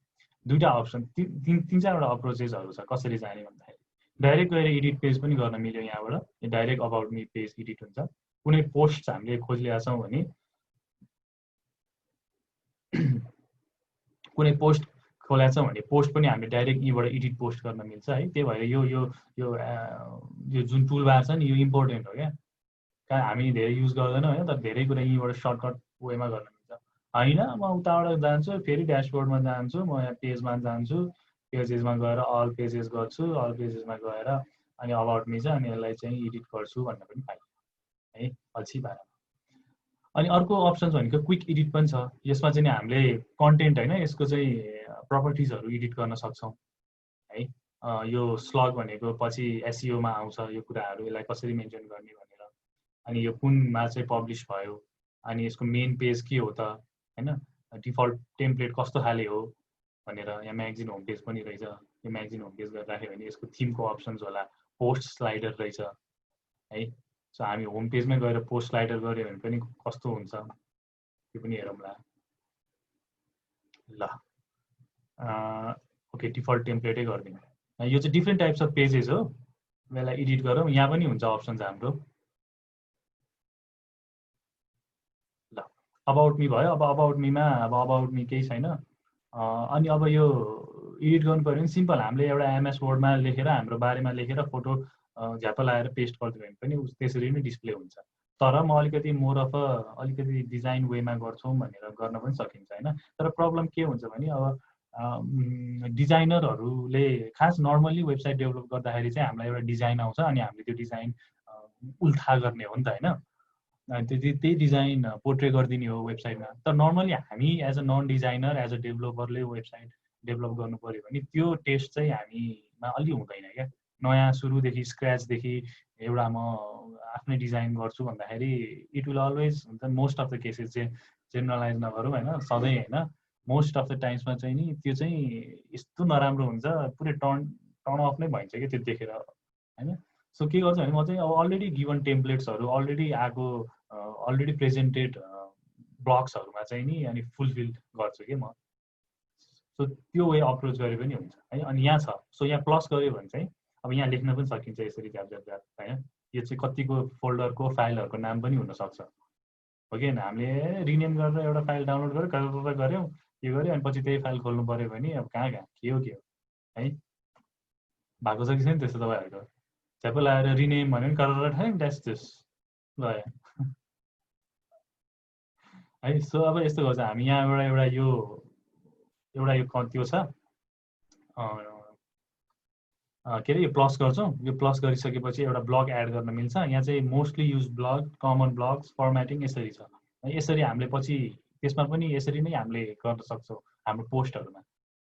2टा अप्सन, 3-4वटा अप्रोचेसहरू छ कसरी जाने भन्दाखेरि। डाइरेक्ट गएर एडिट पेज पनि गर्न मिल्यो यहाँबाट। Direct about me page edit हुन्छ। कुनै पोस्ट हामीले खोजिरहेका छौँ भने कुनै पोस्ट खोलेको छौँ भने पोस्ट पनि हामीले डाइरेक्ट यहीँबाट एडिट पोस्ट गर्न मिल्छ है। त्यही भएर यो यो यो यो जुन टुल बार छ नि यो इम्पोर्टेन्ट हो क्या। कहाँ हामी धेरै युज गर्दैनौँ होइन, तर धेरै कुरा यहीँबाट सर्टकट वेमा गर्न मिल्छ होइन। म उताबाट जान्छु, फेरि ड्यासबोर्डमा जान्छु, म यहाँ पेजमा जान्छु, पेजेसमा गएर अल पेजेस गर्छु, अल पेजेसमा गएर अनि अबाउट मी छ अनि यसलाई चाहिँ एडिट गर्छु भन्न पनि पाइयो है पछि भएर। अनि अर्को अप्सन्स भनेको क्विक एडिट पनि छ। यसमा चाहिँ हामीले कन्टेन्ट होइन यसको चाहिँ प्रपर्टिजहरू एडिट गर्न सक्छौँ है। यो स्लग भनेको पछि एसइओमा आउँछ यो कुराहरू, यसलाई कसरी मेन्टेन गर्ने भनेर। अनि यो कुनमा चाहिँ पब्लिस भयो, अनि यसको मेन पेज के हो त होइन, डिफल्ट टेम्प्लेट कस्तो खाले हो भनेर। यहाँ म्यागजिन होम पेज पनि रहेछ, यो म्यागजिन होम पेज गरेर राख्यो भने यसको थिमको अप्सन्स होला, पोस्ट स्लाइडर रहेछ है। सो हामी होम पेजमै गएर पोस्ट स्लाइडर गऱ्यो भने पनि कस्तो हुन्छ त्यो पनि हेरौँला ल। ओके डिफल्ट टेम्प्लेटै गरिदिउँ। यो चाहिँ डिफ्रेन्ट टाइप्स अफ पेजेस हो, यसलाई एडिट गरौँ। यहाँ पनि हुन्छ अप्सन्स हाम्रो। ल अबाउट मी भयो। अब अबाउट मीमा अब अबाउट मी केही छैन। अनि अब यो एडिट गर्नु पऱ्यो भने सिम्पल हामीले एउटा एमएस वर्डमा लेखेर हाम्रो बारेमा लेखेर फोटो झ्याप लगाएर पेस्ट गरिदियो भने पनि त्यसरी नै डिस्प्ले हुन्छ। तर म अलिकति मोर अफ अलिकति डिजाइन वेमा गर्छौँ भनेर गर्न पनि सकिन्छ होइन। तर प्रब्लम के हुन्छ भने अब डिजाइनरहरूले खास नर्मल्ली वेबसाइट डेभलप गर्दाखेरि चाहिँ हामीलाई एउटा डिजाइन आउँछ अनि हामीले त्यो डिजाइन उल्था गर्ने हो नि त होइन। त्यही डिजाइन पोर्ट्रे गरिदिने हो वेबसाइटमा। तर नर्मली हामी as a non designer as a डेभलोपरले वेबसाइट डेभलप गर्नु पऱ्यो भने त्यो टेस्ट चाहिँ हामीमा अलि हुँदैन क्या। नयाँ सुरुदेखि स्क्रैचदेखि एउटा म आफ्नै डिजाइन गर्छु भन्दाखेरि इट विल अलवेज हुन्छ। मोस्ट अफ द केसेस चाहिँ जेनरलाइज नगरौँ होइन, सधैँ होइन, मोस्ट अफ द टाइम्समा चाहिँ नि त्यो चाहिँ यस्तो नराम्रो हुन्छ, पुरै टर्न अफ नै भइन्छ कि त्यो देखेर होइन। सो के गर्छु भने म चाहिँ अब अलरेडी गिभन टेम्प्लेट्सहरू अलरेडी आएको अलरेडी प्रेजेन्टेड ब्लग्सहरूमा चाहिँ नि अनि फुलफिल गर्छु कि म। सो त्यो वे अप्रोच गरे पनि हुन्छ है। अनि यहाँ छ, सो यहाँ प्लस गऱ्यो भने चाहिँ अब यहाँ लेख्न पनि सकिन्छ यसरी झ्याप झ्याप झ्याप होइन। यो चाहिँ कतिको फोल्डरको फाइलहरूको नाम पनि हुनसक्छ हो कि हामीले रिनेम गरेर एउटा फाइल डाउनलोड गऱ्यो गरेर गऱ्यौँ के गर्यो अनि पछि त्यही फाइल खोल्नु पऱ्यो भने अब कहाँ के हो है। भएको छ कि छैन त्यस्तो तपाईँहरूको? झ्याप लगाएर रिनेम भन्यो भने गरेर ठाउँ द्याट्स दिस गयो है। सो अब यस्तो गर्छ हामी यहाँबाट एउटा यो त्यो छ के अरे यो प्लस गर्छौँ। यो प्लस गरिसकेपछि एउटा ब्लग एड गर्न मिल्छ। यहाँ चाहिँ mostly use blog, common blogs, formatting यसरी छ। यसरी हामीले पछि त्यसमा पनि यसरी नै हामीले गर्न सक्छौँ हाम्रो पोस्टहरूमा।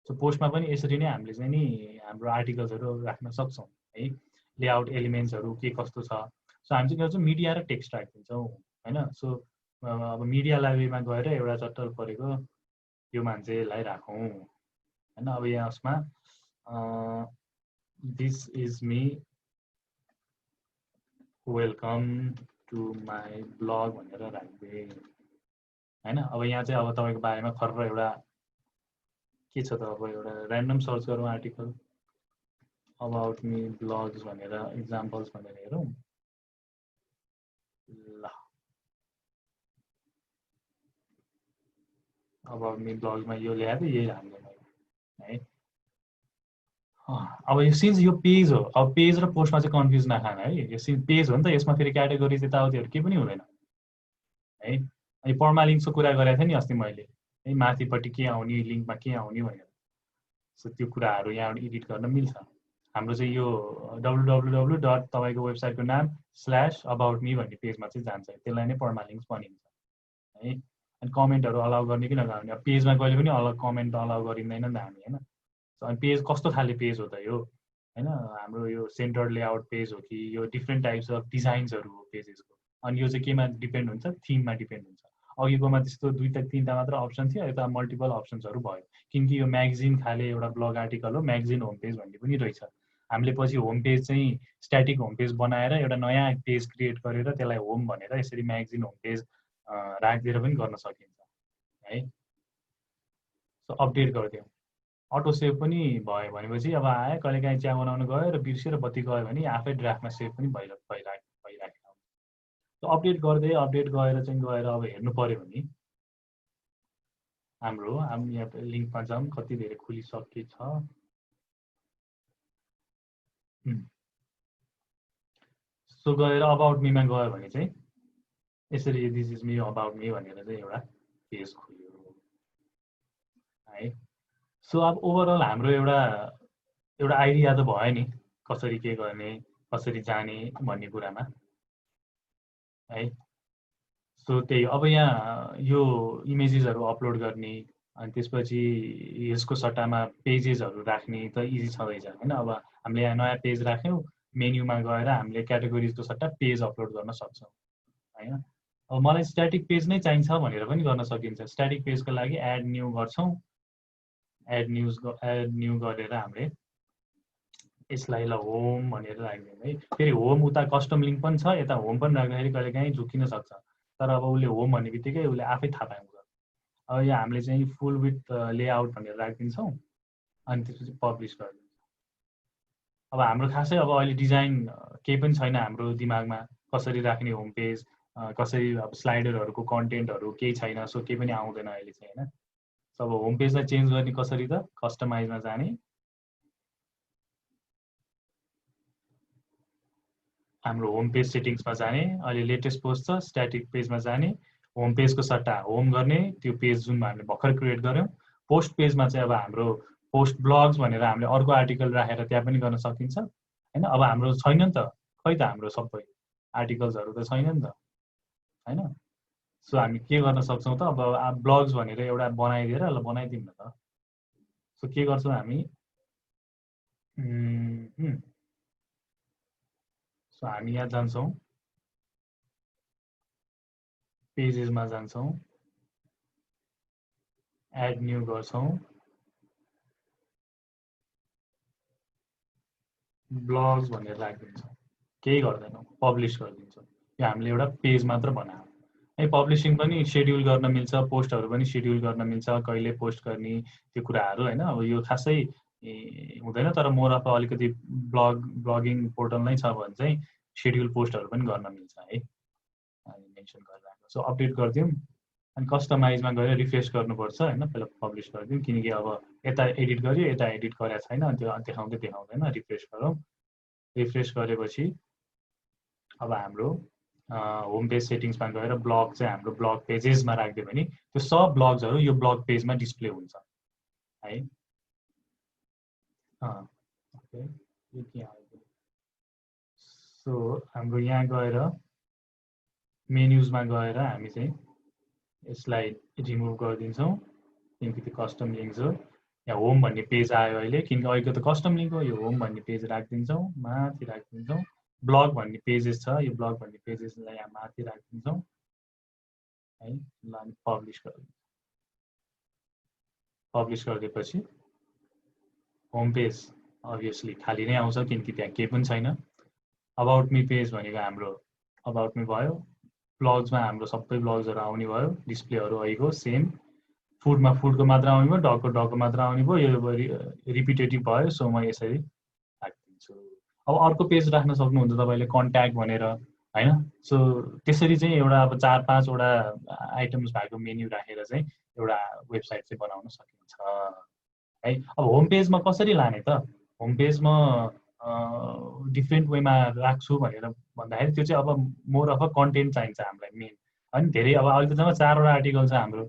सो पोस्टमा पनि यसरी नै हामीले चाहिँ नि हाम्रो आर्टिकल्सहरू राख्न सक्छौँ है। लेआउट एलिमेन्ट्सहरू के कस्तो छ। सो हामी चाहिँ गर्छौँ मिडिया र टेक्स्ट राखिदिन्छौँ होइन। सो अब मिडिया लाइब्रेरीमा गएर एउटा चट्टर परेको यो मान्छेलाई राखौँ होइन। अब यसमा this is me, welcome to my blog भनेर राख्दै होइन। अब यहाँ चाहिँ अब तपाईँको बारेमा खर्र एउटा के छ त, अब एउटा ऱ्यान्डम सर्च गरौँ आर्टिकल अबाउट मी ब्लग्स भनेर इक्जाम्पल्स भनेर हेरौँ ल। अबाउट मी ब्लग्समा यो ल्याएर यही हाल्नु है। अब यो सिन्स यो पेज हो, अब पेज र पोस्टमा चाहिँ कन्फ्युज नखान है। यो सिन्स पेज हो नि त, यसमा फेरि क्याटेगोरिज यताउतिहरू केही पनि हुँदैन है। अनि पर्मालिङ्क्सको कुरा गरेको थिएँ नि अस्ति मैले है, माथिपट्टि के आउने लिङ्कमा के आउने भनेर। सो त्यो कुराहरू यहाँबाट एडिट गर्न मिल्छ। हाम्रो चाहिँ यो www डट तपाईँको वेबसाइटको नाम /about me भन्ने पेजमा चाहिँ जान्छ, त्यसलाई नै पर्मालिङ्क्स भनिन्छ है। अनि कमेन्टहरू अलाउ गर्ने कि नगर्ने, अब पेजमा कहिले पनि कमेन्ट अलाउ गरिँदैन नि त हामी होइन। अनि पेज कस्तो खाले पेज हो त यो होइन, हाम्रो यो सेन्टर लेआउट पेज हो कि यो डिफ्रेन्ट टाइप्स अफ डिजाइन्सहरू हो पेजेसको। अनि यो चाहिँ केमा डिपेन्ड हुन्छ, थिममा डिपेन्ड हुन्छ। अघिकोमा त्यस्तो 2-3टा मात्र अप्सन थियो, यता मल्टिपल अप्सन्सहरू भयो किनकि यो म्यागजिन खाले एउटा ब्लग आर्टिकल हो। म्यागजिन होम पेज भन्ने पनि रहेछ। हामीले पछि होम पेज चाहिँ स्ट्याटिक होम पेज बनाएर एउटा नयाँ पेज क्रिएट गरेर त्यसलाई होम भनेर यसरी म्यागजिन होम पेज राखिदिएर पनि गर्न सकिन्छ है। सो अपडेट गरिदिउँ, अटो सेभ पनि भयो भनेपछि अब आयो कहिलेकाहीँ चिया बनाउनु गयो र बिर्सेर बत्ती गयो भने आफै ड्राफ्टमा सेभ पनि भइराखेको। अपडेट गएर चाहिँ गएर अब हेर्नु पऱ्यो भने हामी यहाँ लिङ्कमा जाउँ, कति धेरै खुलिसकेछ। सो गएर अबाउट मीमा गयो भने चाहिँ यसरी this is me about me भनेर चाहिँ एउटा पेज खुल्यो है। सो अब ओभरअल हाम्रो एउटा एउटा आइडिया त भयो नि कसरी के गर्ने कसरी जाने भन्ने कुरामा है। सो त्यही अब यहाँ यो इमेजेसहरू अपलोड गर्ने अनि त्यसपछि यसको सट्टामा पेजेसहरू राख्ने त इजी छँदैछ होइन। अब हामीले यहाँ नयाँ पेज राख्यौँ, मेन्युमा गएर हामीले क्याटेगोरिजको सट्टा पेज अपलोड गर्न सक्छौँ होइन। अब मलाई स्ट्याटिक पेज नै चाहिन्छ भनेर पनि गर्न सकिन्छ। स्ट्याटिक पेजको लागि एड न्यू गर्छौँ, एड न्यू गरेर हामीले यसलाई ल होम भनेर राख्दिउँ है। फेरि होम उता कस्टम लिङ्क पनि छ, यता होम पनि राख्दाखेरि कहिलेकाहीँ झुकिन सक्छ, तर अब उसले होम भन्ने बित्तिकै उसले आफै थाहा पाउँछ। अब यहाँ हामीले चाहिँ फुल विथ लेआउट भनेर राखिदिन्छौँ अनि त्यसपछि पब्लिस गरिदिन्छौँ। अब हाम्रो खासै अब अहिले डिजाइन केही पनि छैन हाम्रो दिमागमा, कसरी राख्ने होम पेज, कसरी अब स्लाइडरहरूको कन्टेन्टहरू केही छैन, सो केही पनि आउँदैन अहिले चाहिँ होइन। सो अब होम पेजलाई चेन्ज गर्ने कसरी त, कस्टमाइजमा जाने, हाम्रो होम पेज सेटिङ्समा जाने, अहिले लेटेस्ट पोस्ट छ स्ट्याटिक पेजमा जाने, होम पेजको सट्टा होम गर्ने त्यो पेज जुन हामीले भर्खर क्रिएट गऱ्यौँ। पोस्ट पेजमा चाहिँ अब हाम्रो पोस्ट ब्लग्स भनेर हामीले अर्को आर्टिकल राखेर त्यहाँ पनि गर्न सकिन्छ होइन। अब हाम्रो छैन नि त, खै त हाम्रो सबै आर्टिकल्सहरू त छैन नि त होइन। सो हामी के गर्न सक्छौँ त, अब ब्लग्स भनेर एउटा बनाइदिएर ल बनाइदिउँ न त। सो के गर्छौँ हामी, सो हामी यहाँ जान्छौँ, पेजेसमा जान्छौँ, एड न्यू गर्छौँ, ब्लग्स भनेर राखिदिन्छौँ, केही गर्दैनौँ, पब्लिस गरिदिन्छौँ। यो हामीले एउटा पेज मात्र बनायौँ है। पब्लिसिङ पनि सेड्युल गर्न मिल्छ, पोस्टहरू पनि सेड्युल गर्न मिल्छ, कहिले पोस्ट गर्ने त्यो कुराहरू होइन। अब यो खासै हुँदैन, तर मोर अफ अलिकति ब्लगिङ पोर्टल नै छ भने चाहिँ सेड्युल पोस्टहरू पनि गर्न मिल्छ है। मेन्सन गरेर राख्नु, सो अपडेट गरिदिउँ अनि कस्टमाइजमा गएर रिफ्रेस गर्नुपर्छ होइन। पहिला पब्लिस गरिदिउँ, किनकि अब यता एडिट गर्यो यता एडिट गरेको छैन, त्यो देखाउँदैन। रिफ्रेस गरौँ, रिफ्रेस गरेपछि अब हाम्रो होम पेज सेटिङ्समा गएर ब्लग चाहिँ हाम्रो ब्लग पेजेसमा राखिदियो भने त्यो सब ब्लग्सहरू यो ब्लग पेजमा डिस्प्ले हुन्छ है। सो हाम्रो यहाँ गएर मेन्युजमा गएर हामी चाहिँ यसलाई रिमुभ गरिदिन्छौँ, किनकि त्यो कस्टम लिङ्क हो। यहाँ होम भन्ने पेज आयो अहिले, किनकि अहिलेको त कस्टम लिङ्क हो। यो होम भन्ने पेज राखिदिन्छौँ, माथि राखिदिन्छौँ। ब्लग भन्ने पेजेस छ, यो ब्लग भन्ने पेजेसलाई यहाँ माथि राखिदिन्छौँ है। ल अनि पब्लिस गरिदिन्छौँ। पब्लिस गरिदिएपछि होम पेज अभियसली खाली नै आउँछ, किनकि त्यहाँ केही पनि छैन। अबाउट मी पेज भनेको हाम्रो अबाउट मी भयो, ब्लग्समा हाम्रो सबै ब्लग्सहरू आउने भयो, डिस्प्लेहरू आइगयो सेम। फुडमा फुडको मात्र आउने भयो, डगको मात्र आउने भयो, यो रिपिटेटिभ भयो। सो म यसरी राखिदिन्छु। अब अर्को पेज राख्न सक्नुहुन्छ तपाईँले कन्ट्याक्ट भनेर होइन। सो त्यसरी चाहिँ एउटा अब 4-5वटा आइटम्स भएको मेन्यु राखेर चाहिँ एउटा वेबसाइट चाहिँ बनाउन सकिन्छ है। अब होम पेजमा कसरी लाने त, होम पेजमा डिफ्रेन्ट वेमा राख्छु भनेर भन्दाखेरि त्यो चाहिँ अब मोर अफ अ कन्टेन्ट चाहिन्छ हामीलाई मेन होइन। धेरै अब अहिले त जम्मा 4वटा आर्टिकल छ हाम्रो,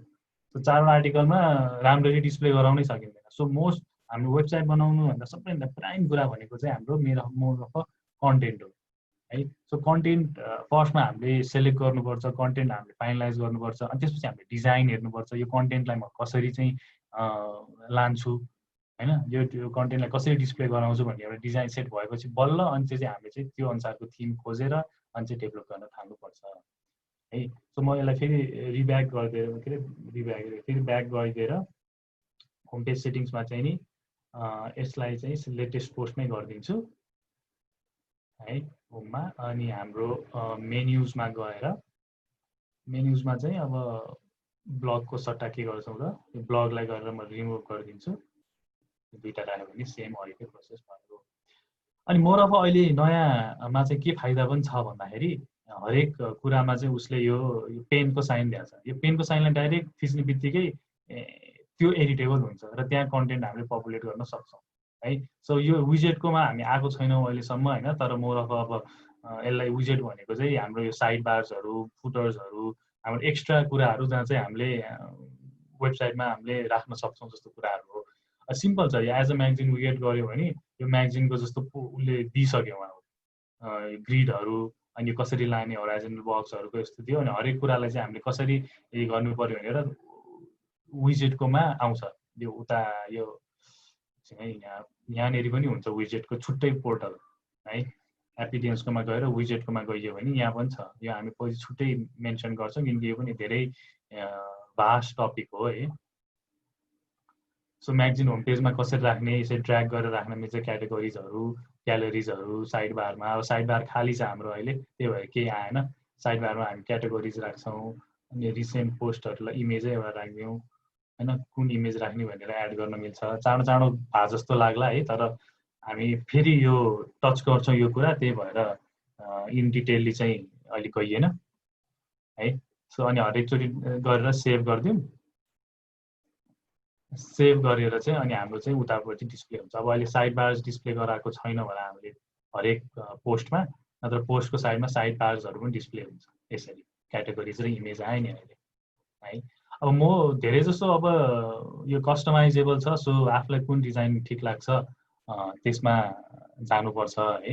त्यो 4वटा आर्टिकलमा राम्ररी डिस्प्ले गराउनै सकिँदैन। सो मोस्ट हाम्रो वेबसाइट बनाउनुभन्दा सबैभन्दा प्राइम कुरा भनेको चाहिँ हाम्रो मोर अफ अ कन्टेन्ट हो है। सो कन्टेन्ट फर्स्टमा हामीले सेलेक्ट गर्नुपर्छ, कन्टेन्ट हामीले फाइनलाइज गर्नुपर्छ, अनि त्यसपछि हामीले डिजाइन हेर्नुपर्छ, यो कन्टेन्टलाई म कसरी चाहिँ लान्छु होइन, यो त्यो कन्टेन्टलाई कसरी डिस्प्ले गराउँछु भन्ने एउटा डिजाइन सेट भएपछि बल्ल अनि चाहिँ हामीले चाहिँ त्यो अनुसारको थिम खोजेर अनि चाहिँ डेभलप गर्न थाल्नुपर्छ है। सो म यसलाई फेरि रिब्याक गरिदिएर फेरि ब्याक गरिदिएर होम पेज सेटिङ्समा चाहिँ नि यसलाई चाहिँ लेटेस्ट पोस्ट नै गरिदिन्छु है होममा। अनि हाम्रो मेन्युजमा गएर मेन्युजमा चाहिँ अब ब्लगको सट्टा के गर्छौँ त, यो ब्लगलाई गरेर म रिमुभ गरिदिन्छु। दुईवटा राख्यो भने सेम अहिलेकै प्रोसेस भएको। अनि मोर अफ अहिले नयाँमा चाहिँ के फाइदा पनि छ भन्दाखेरि हरेक कुरामा चाहिँ उसले यो पेनको साइन दिएको छ। यो पेनको साइनलाई डाइरेक्ट थिच्ने बित्तिकै त्यो एडिटेबल हुन्छ र त्यहाँ कन्टेन्ट हामीले पपुलेट गर्न सक्छौँ है। सो यो विजेटकोमा हामी आएको छैनौँ अहिलेसम्म होइन, तर मोर अफ अब यसलाई विजेट भनेको चाहिँ हाम्रो यो साइड बार्सहरू, फुटर्सहरू, हाम्रो एक्स्ट्रा कुराहरू जहाँ चाहिँ हामीले वेबसाइटमा हामीले राख्न सक्छौँ जस्तो कुराहरू हो। सिम्पल छ, यो एज अ म्यागजिन विजेट गऱ्यो भने यो म्यागजिनको जस्तो उसले दिइसक्यो उहाँ ग्रिडहरू अनि कसरी लाने होराइजनल बक्सहरूको यस्तो थियो अनि हरेक कुरालाई चाहिँ हामीले कसरी गर्नु पर्यो भनेर विजेटकोमा आउँछ यो उता यो यहाँनिर पनि हुन्छ विजेटको छुट्टै पोर्टल है एपिडेन्सकोमा गएर विजेटकोमा गइयो भने यहाँ पनि छ यो हामी पछि छुट्टै मेन्सन गर्छौँ किनकि यो पनि धेरै भास्ट टपिक हो है सो म्यागजिन होम पेजमा कसरी राख्ने यसरी ड्र्याग गरेर राख्न मिल्छ क्याटेगोरिजहरू ग्यालरिजहरू साइड बारमा अब साइड बार खाली छ हाम्रो अहिले त्यही भएर केही आएन साइड बारमा हामी क्याटेगोरिज राख्छौँ अनि रिसेन्ट पोस्टहरूलाई इमेजै एउटा राखिदिउँ होइन कुन इमेज राख्ने भनेर एड गर्न मिल्छ चाँडो चाँडो भए जस्तो लाग्ला है तर हामी फेरि यो टच गर्छौँ यो कुरा त्यही भएर इन डिटेलली चाहिँ अहिले गइएन है सो अनि हरेकचोटि गरेर सेभ गरिदिउँ सेभ गरेर चाहिँ अनि हाम्रो चाहिँ उतापट्टि डिस्प्ले हुन्छ अब अहिले साइड बार्स डिस्प्ले गराएको छैन होला हामीले हरेक पोस्टमा नत्र पोस्टको साइडमा साइड बार्सहरू पनि डिस्प्ले हुन्छ यसरी क्याटेगोरिज र इमेज आयो नि अहिले है अब म धेरै जसो अब यो कस्टमाइजेबल छ सो आफूलाई कुन डिजाइन ठिक लाग्छ त्यसमा जानुपर्छ है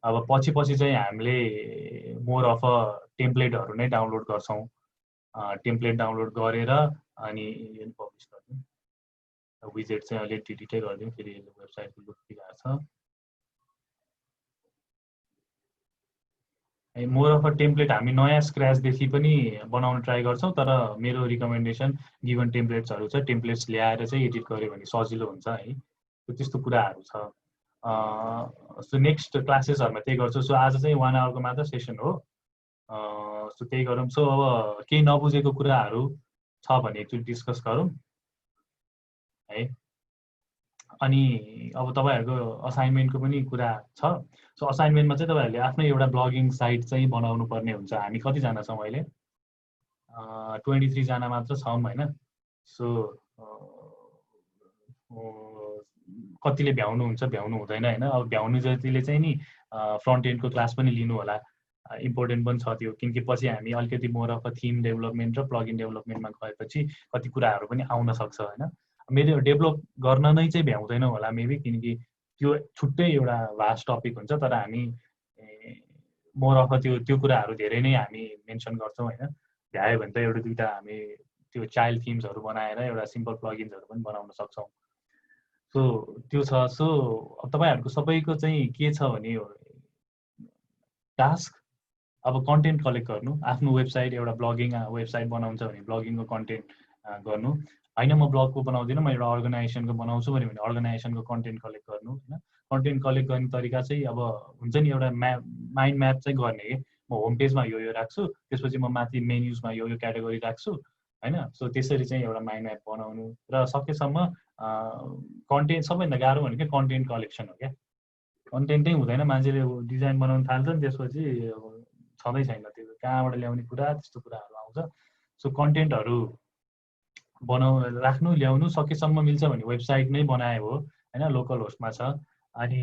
अब पछि चाहिँ हामीले मोर अफ अ टेम्प्लेटहरू नै डाउनलोड गर्छौँ टेम्प्लेट डाउनलोड गरेर अनि यो पब्लिस गरिदिउँ विजेट चाहिँ अहिले डिलिटै गरिदिउँ फेरि वेबसाइटको लुक बिगार्छ मोर अफ अ टेम्प्लेट हामी नयाँ स्क्रैचदेखि पनि बनाउन ट्राई गर्छौँ तर मेरो रिकमेन्डेसन गिभन टेम्प्लेट्सहरू छ टेम्प्लेट्स ल्याएर चाहिँ एडिट गऱ्यो भने सजिलो हुन्छ है त्यस्तो कुराहरू छ सो नेक्स्ट क्लासेसहरूमा त्यही गर्छु सो आज चाहिँ 1 आवरको मात्र सेसन हो सो त्यही गरौँ सो अब केही नबुझेको कुराहरू छ भने एकचोटि डिस्कस गरौँ है अनि अब तपाईँहरूको असाइनमेन्टको पनि कुरा छ सो असाइनमेन्टमा चाहिँ तपाईँहरूले आफ्नै एउटा ब्लगिङ साइट चाहिँ बनाउनु पर्ने हुन्छ हामी कतिजना छौँ अहिले 23 जना मात्र छौँ होइन सो कतिले भ्याउनुहुन्छ भ्याउनु हुँदैन होइन अब भ्याउनु जतिले चाहिँ नि फ्रन्ट एन्डको क्लास पनि लिनु होला इम्पोर्टेन्ट पनि छ त्यो किनकि पछि हामी अलिकति more of a theme development र प्लगइन डेभलपमेन्टमा गएपछि कति कुराहरू पनि आउन सक्छ होइन मेरो डेभलप गर्न नै चाहिँ भ्याउँदैनौँ होला मेबी किनकि त्यो छुट्टै एउटा भास्ट टपिक हुन्छ तर हामी मोर अफ त्यो कुराहरू धेरै नै हामी मेन्सन गर्छौँ होइन भ्यायो भने त एउटा दुईवटा हामी त्यो चाइल्ड थिम्सहरू बनाएर एउटा सिम्पल प्लगिन्सहरू पनि बनाउन सक्छौँ सो त्यो छ सो अब तपाईँहरूको सबैको चाहिँ के छ भने टास्क अब कन्टेन्ट कलेक्ट गर्नु आफ्नो वेबसाइट एउटा ब्लगिङ वेबसाइट बनाउँछ भने ब्लगिङको कन्टेन्ट गर्नु होइन म ब्लगको बनाउँदिनँ म एउटा अर्गनाइजेसनको बनाउँछु भने अर्गनाइजेसनको कन्टेन्ट कलेक्ट गर्नु होइन कन्टेन्ट कलेक्ट गर्ने तरिका चाहिँ अब हुन्छ नि एउटा माइन्ड म्याप चाहिँ गर्ने कि म होम पेजमा यो राख्छु त्यसपछि म माथि मेन्युजमा यो क्याटेगोरी राख्छु होइन सो त्यसरी चाहिँ एउटा माइन्ड म्याप बनाउनु र सकेसम्म कन्टेन्ट सबैभन्दा गाह्रो भनेको कन्टेन्ट कलेक्सन हो क्या कन्टेन्टै हुँदैन मान्छेले डिजाइन बनाउनु थाल्छ नि त्यसपछि छँदै छैन त्यो कहाँबाट ल्याउने कुरा त्यस्तो कुराहरू आउँछ सो कन्टेन्टहरू राख्नु ल्याउनु सकेसम्म मिल्छ भने वेबसाइट नै बनाए हो होइन लोकल होस्टमा छ अनि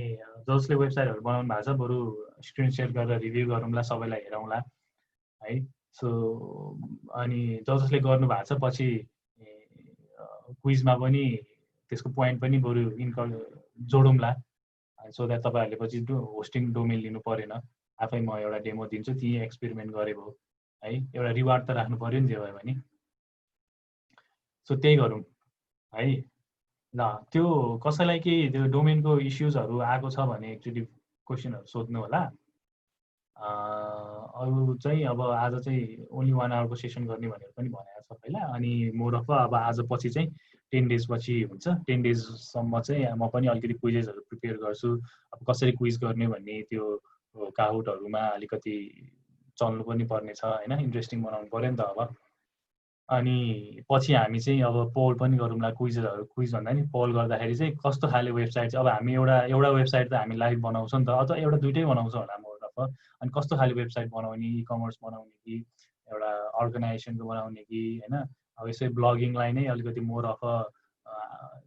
जसले वेबसाइटहरू बनाउनु भएको छ बरु स्क्रिन सेयर गरेर रिभ्यू गरौँला सबैलाई हेरौँला है सो अनि जसले गर्नु भएको छ पछि क्विजमा पनि त्यसको पोइन्ट पनि बरु जोडौँला सो द्याट तपाईँहरूले पछि होस्टिङ डोमेन लिनु परेन आफै म एउटा डेमो दिन्छु त्यही एक्सपेरिमेन्ट गरेको है एउटा रिवार्ड त राख्नु पऱ्यो नि जे भयो भने सो त्यही गरौँ है ल त्यो कसैलाई केही त्यो डोमेनको इस्युजहरू आएको छ भने एकचोटि क्वेसनहरू सोध्नु होला अरू चाहिँ अब आज चाहिँ ओन्ली 1 आवरको सेसन गर्ने भनेर पनि भनेको छ पहिला अनि मोर अफ अब आज पछि चाहिँ 10 डेज पछि हुन्छ 10 डेजसम्म चाहिँ म पनि अलिकति क्विजेसहरू प्रिपेयर गर्छु अब कसरी क्विज गर्ने भन्ने त्यो काउटहरूमा अलिकति चल्नु पनि पर्ने छ होइन इन्ट्रेस्टिङ बनाउनु पर्यो नि त अब अनि पछि हामी चाहिँ अब पोल पनि गरौँला क्विज भन्दा नि पोल गर्दाखेरि चाहिँ कस्तो खाले वेबसाइट चाहिँ अब हामी एउटा वेबसाइट त हामी लाइभ बनाउँछौँ नि त अथवा एउटा दुइटै बनाउँछौँ होला मोरतर्फ अनि कस्तो खाले वेबसाइट बनाउने इ कमर्स बनाउने कि एउटा अर्गनाइजेसनको बनाउने कि होइन अब यसै ब्लगिङलाई नै अलिकति मोर अफ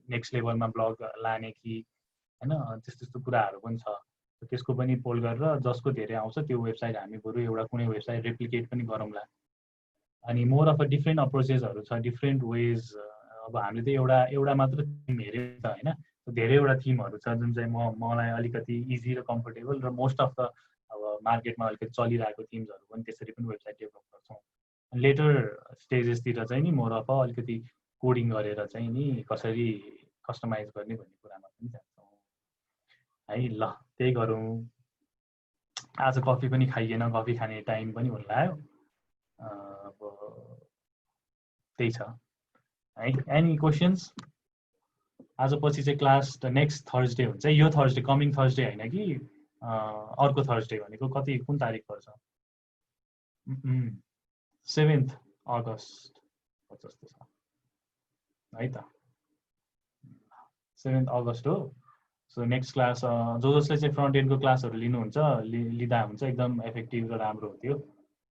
नेक्स्ट लेभलमा ब्लग लाने कि होइन त्यस्तो कुराहरू पनि छ त्यसको पनि पोल गरेर जसको धेरै आउँछ त्यो वेबसाइट हामी बरु एउटा कुनै वेबसाइट रेप्लिकेट पनि गरौँला अनि मोर अफ अ डिफ्रेन्ट अप्रोचेसहरू छ डिफ्रेन्ट वेज अब हामीले त एउटा मात्र टिम हेऱ्यौँ त होइन धेरैवटा थिमहरू छ जुन चाहिँ मलाई अलिकति इजी र कम्फर्टेबल र मोस्ट अफ द अब मार्केटमा अलिकति चलिरहेको थिम्सहरू पनि त्यसरी पनि वेबसाइट डेभलप गर्छौँ। लेटर स्टेजेसतिर चाहिँ नि मोर अफ अलिकति कोडिङ गरेर चाहिँ नि कसरी कस्टमाइज गर्ने भन्ने कुरामा पनि जान्छौँ है। ल त्यही गरौँ। आज कफी पनि खाइएन, कफी खाने टाइम पनि हुन लाग्यो। अब त्यही छ है। Any questions? आज पछि चाहिँ क्लास नेक्स्ट थर्सडे हुन्छ। यो थर्सडे कमिङ थर्सडे होइन कि अर्को थर्सडे भनेको कति कुन तारिक पर्छ? 7 अगस्त जस्तो छ है त। 7 अगस्त हो। सो नेक्स्ट क्लास जसले चाहिँ फ्रन्ट एन्डको क्लासहरू लिनुहुन्छ लिँदा हुन्छ, एकदम इफेक्टिभ र राम्रो हो त्यो।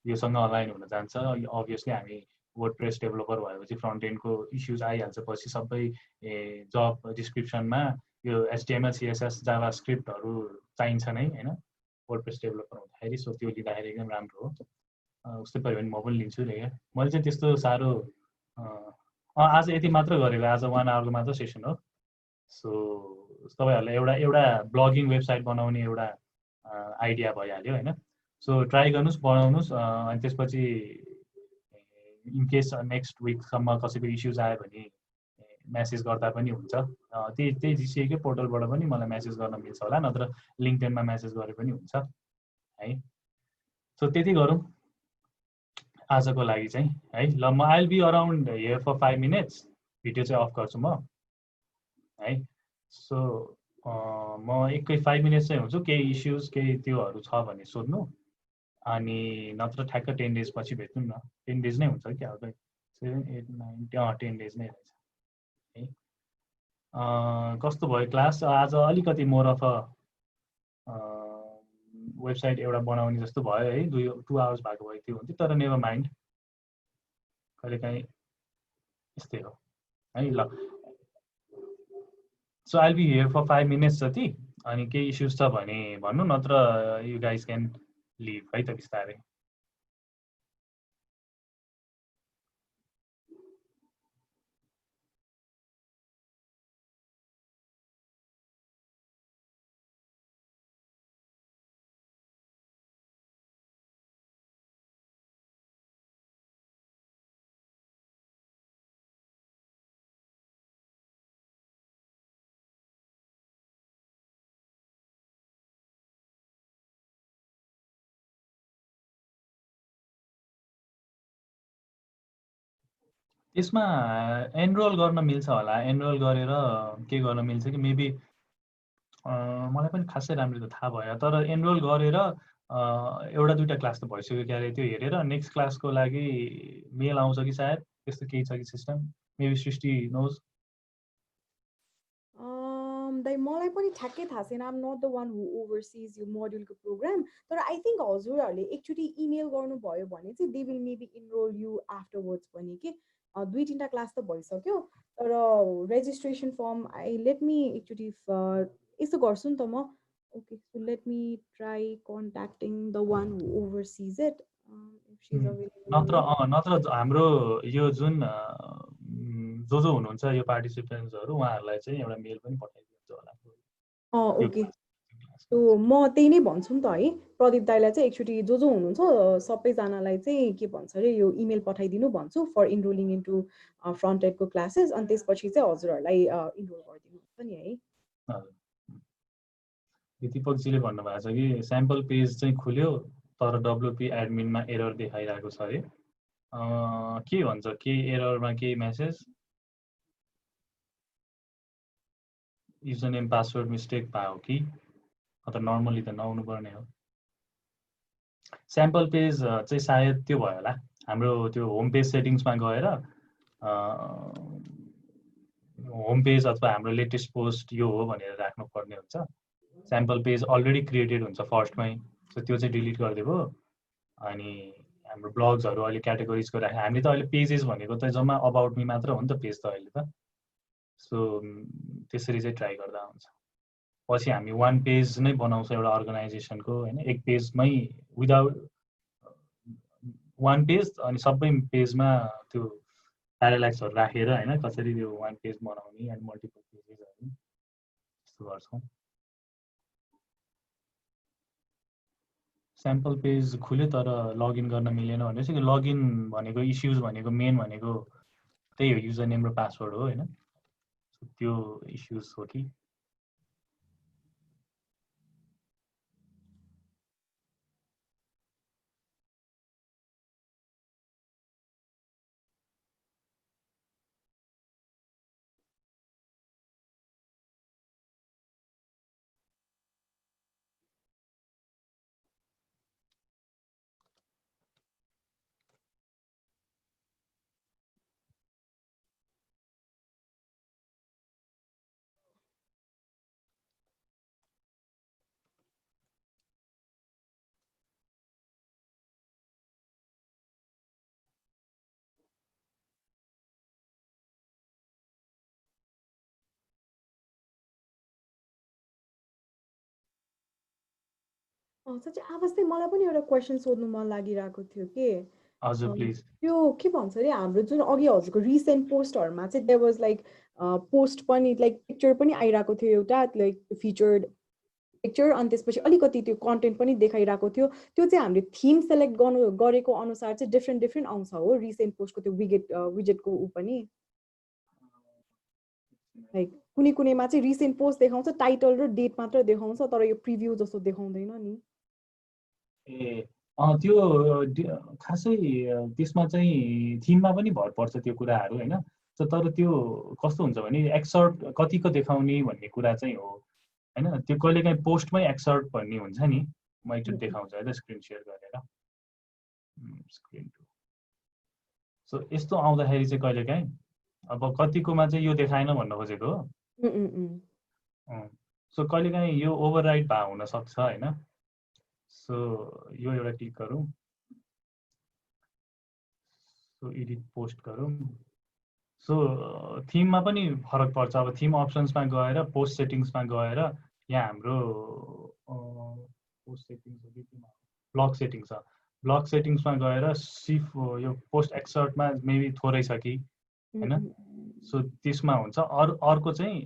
योसँग अलाइन हुन जान्छ। अभियसली हामी वर्डप्रेस डेभलपर भएपछि फ्रन्ट एन्डको इस्युज आइहाल्छ। पछि सबै जब डिस्क्रिप्सनमा यो HTML CSS जाभास्क्रिप्टहरू चाहिन्छ नै होइन वर्डप्रेस डेभलपर हुँदाखेरि। सो त्यो लिँदाखेरि एकदम राम्रो हो। उस्तै पऱ्यो भने म पनि लिन्छु नि। मैले चाहिँ त्यस्तो साह्रो आज यति मात्र गरेको, आज 1 आवरको मात्र सेसन हो। सो तपाईँहरूलाई एउटा ब्लगिङ वेबसाइट बनाउने एउटा आइडिया भइहाल्यो होइन। सो ट्राई गर्नुहोस्, बनाउनुहोस्। अनि त्यसपछि इनकेस नेक्स्ट विकसम्म कसैको इस्युज आयो भने मेसेज गर्दा पनि हुन्छ। त्यही जिसिएकै पोर्टलबाट पनि मलाई मेसेज गर्न मिल्छ होला, नत्र लिङ्क्डइनमा मेसेज गरे पनि हुन्छ है। सो त्यति गरौँ आजको लागि चाहिँ है। ल म I will be around here for 5 minutes. Video चाहिँ अफ गर्छु म है। सो म एकै 5 मिनट्स चाहिँ हुन्छु। केही इस्युज केही त्योहरू छ भने सोध्नु, अनि नत्र ठ्याक्क 10 डेज पछि भेट्नु न। 10 डेज नै हुन्छ क्या, अब 7, 8, 9, 10 डेज नै रहेछ है। कस्तो भयो क्लास? आज अलिकति मोर अफ वेबसाइट एउटा बनाउने जस्तो भयो है। 2 आवर्स भएको भए त्यो हुन्थ्यो, तर नेभर माइन्ड, कहिलेकाहीँ यस्तै हो है। ल so I will be here for 5 minutes जति। अनि केही इस्युज छ भने भन्नु, नत्र यु गाइज क्यान लिभ है त बिस्तारै। यसमा एनरोल गर्न मिल्छ होला। एनरोल गरेर के गर्न मिल्छ कि मेबी मलाई पनि खासै राम्रो त थाहा भएन, तर एनरोल गरेर एउटा दुईवटा क्लास त भइसक्यो क्यारे। त्यो हेरेर नेक्स्ट क्लासको लागि मेल आउँछ कि सायद त्यस्तो केही छ कि सिस्टम। मेबी सृष्टि नोज। दाइ मलाई पनि ठ्याक्कै थाहा छैन। I'm not the one who oversees यो मोड्युलको प्रोग्राम। तर आई थिङ्क हजुरहरूले एकचोटि इमेल गर्नुभयो भने चाहिँ they will maybe enroll you afterwards पनि कि 2-3टा क्लास त भइसक्यो। तर रेजिस्ट्रेसन फर्म लेट मी एकचोटि यसो गर्छु नि त म। Okay, so let me try contacting the one who oversees it if she is available. नत्र हाम्रो यो जुन जो हुनुहुन्छ यो पार्टिसिपेन्ट्सहरू उहाँहरूलाई चाहिँ एउटा मेल पनि पठाइदिन्छ होला। ओके, सो म त्यही नै भन्छु नि त है। प्रदीप दाइलाई चाहिँ एकचोटि जो हुनुहुन्छ सबैजनालाई चाहिँ के भन्छ अरे यो इमेल पठाइदिनु भन्छु फर इनरोलिङ इन्टु फ्रन्ट एन्डको क्लासेस। अनि त्यसपछि चाहिँ हजुरहरूलाई इनरोल गरिदिनुहुन्छ नि है। दिपकजीले भन्नुभएको छ कि स्याम्पल पेज चाहिँ खुल्यो तर WP एडमिनमा एरर देखाइरहेको छ अरे। के भन्छ, के एररमा के message? User name password mistake भयो कि, अथवा नर्मली त नआउनु पर्ने हो। स्याम्पल पेज चाहिँ सायद त्यो भयो होला, हाम्रो त्यो होम पेज सेटिङ्समा गएर होम पेज अथवा हाम्रो लेटेस्ट पोस्ट यो हो भनेर राख्नुपर्ने हुन्छ। स्याम्पल पेज अलरेडी क्रिएटेड हुन्छ फर्स्टमै, सो त्यो चाहिँ डिलिट गरिदिएको। अनि हाम्रो ब्लग्सहरू अहिले क्याटेगोरिजको राख्यो। हामीले त अहिले पेजेस भनेको त जम्मा अबाउट मी मात्र हो नि त पेज त अहिले त। सो त्यसरी चाहिँ ट्राई गर्दा हुन्छ। पछि हामी 1 पेज नै बनाउँछौँ एउटा अर्गनाइजेसनको होइन। एक पेजमै विदाउट 1 पेज अनि सबै पेजमा त्यो प्यारालाइक्सहरू राखेर होइन कसरी त्यो 1 पेज बनाउने अनि मल्टिपल पेजेसहरू त्यस्तो गर्छौँ। स्याम्पल पेज खुल्यो तर लगइन गर्न मिलेन भनेपछि लगइन भनेको इस्युज भनेको मेन भनेको त्यही हो, युजर नेम र पासवर्ड हो हैन, त्यो इस्युज हो कि। साँच्चै आवाज मलाई पनि एउटा क्वेसन सोध्नु मन लागिरहेको थियो कि हजुर प्लिज। त्यो के भन्छ अरे हाम्रो जुन अघि हजुरको रिसेन्ट पोस्टहरूमा चाहिँ देयर वाज लाइक पोस्ट पनि लाइक पिक्चर पनि आइरहेको थियो एउटा लाइक फिचर्ड पिक्चर, अनि त्यसपछि अलिकति त्यो कन्टेन्ट पनि देखाइरहेको थियो। त्यो चाहिँ हामीले थिम सेलेक्ट गरेको अनुसार चाहिँ डिफ्रेन्ट डिफ्रेन्ट आउँछ हो रिसेन्ट पोस्टको त्यो विजेटको ऊ पनि लाइक कुनै कुनैमा चाहिँ रिसेन्ट पोस्ट देखाउँछ, टाइटल र डेट मात्र देखाउँछ, तर यो प्रिभ्यू जस्तो देखाउँदैन नि। ए त्यो खासै त्यसमा चाहिँ थिममा पनि भर पर्छ त्यो कुराहरू हैन। तर त्यो कस्तो हुन्छ भने एक्सर्ट कतिको देखाउने भन्ने कुरा चाहिँ हो हैन। त्यो कहिलेकाहीँ पोस्टमै एक्सर्ट भन्ने हुन्छ नि, म एकचोटि देखाउँछु है त स्क्रिन सेयर गरेर। स्क्रिन सो यस्तो आउँदाखेरि चाहिँ कहिलेकाहीँ अब कतिकोमा चाहिँ यो देखाएन भन्न खोजेको हो। सो कहिलेकाहीँ यो ओभरराइड भए हुनसक्छ हैन। सो यो एउटा क्लिक गरौँ, सो एडिट पोस्ट गरौँ। सो थिममा पनि फरक पर्छ। अब थिम अप्सन्समा गएर पोस्ट सेटिङ्समा गएर यहाँ हाम्रो पोस्ट सेटिङ्स हो कि ब्लक सेटिङ्स छ, ब्लक सेटिङ्समा गएर सिफ यो पोस्ट एक्सर्टमा मेबी थोरै छ कि हैन। सो त्यसमा हुन्छ। अर्को चाहिँ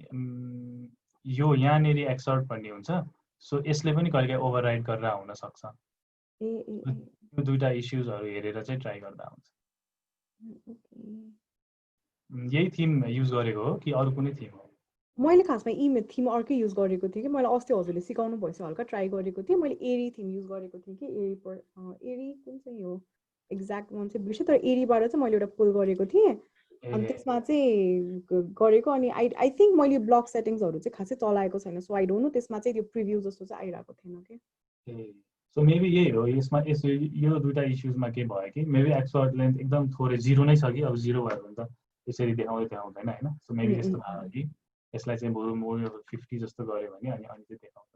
यो यहाँनेरि एक्सर्ट भन्ने हुन्छ। सो यसले पनि कहिलेकाहीँ ओभरराइड गरेर हुनसक्छ। यो दुईटा इस्युजहरू हेरेर चाहिँ ट्राई गर्दा हुन्छ। यही थिम युज गरेको हो कि अरू कुनै थिम हो? मैले खासमा थिम अर्कै युज गरेको थिएँ कि मैले अस्ति हजुरले सिकाउनु भएछ हल्का ट्राई गरेको थिएँ। मैले एरी थिम युज गरेको थिएँ कि एरी कुन चाहिँ हो एक्ज्याक्ट वान चाहिँ बिर्सेँ, तर एरीबाट चाहिँ मैले एउटा पुल गरेको थिएँ। अनि त्यसमा चाहिँ गरेको, अनि आई थिङ्क मैले ब्लक सेटिङ्सहरू चाहिँ खासै चलाएको छैन। सो आई डोन्ट नो त्यसमा चाहिँ त्यो प्रिभ्यू जस्तो चाहिँ आइरहेको थिएन कि। सो मेबी यही हो। यसमा यो दुईटा इस्युजमा के भयो कि मेबी एक्सर्ट लेन्थ एकदम थोरै 0 नै छ कि। अब 0 भयो भने त यसरी देखाउँदैन हैन। सो मेबी त्यस्तो भयो कि यसलाई चाहिँ बरु म 50 जस्तो गऱ्यो भने अनि चाहिँ देखाउँछ।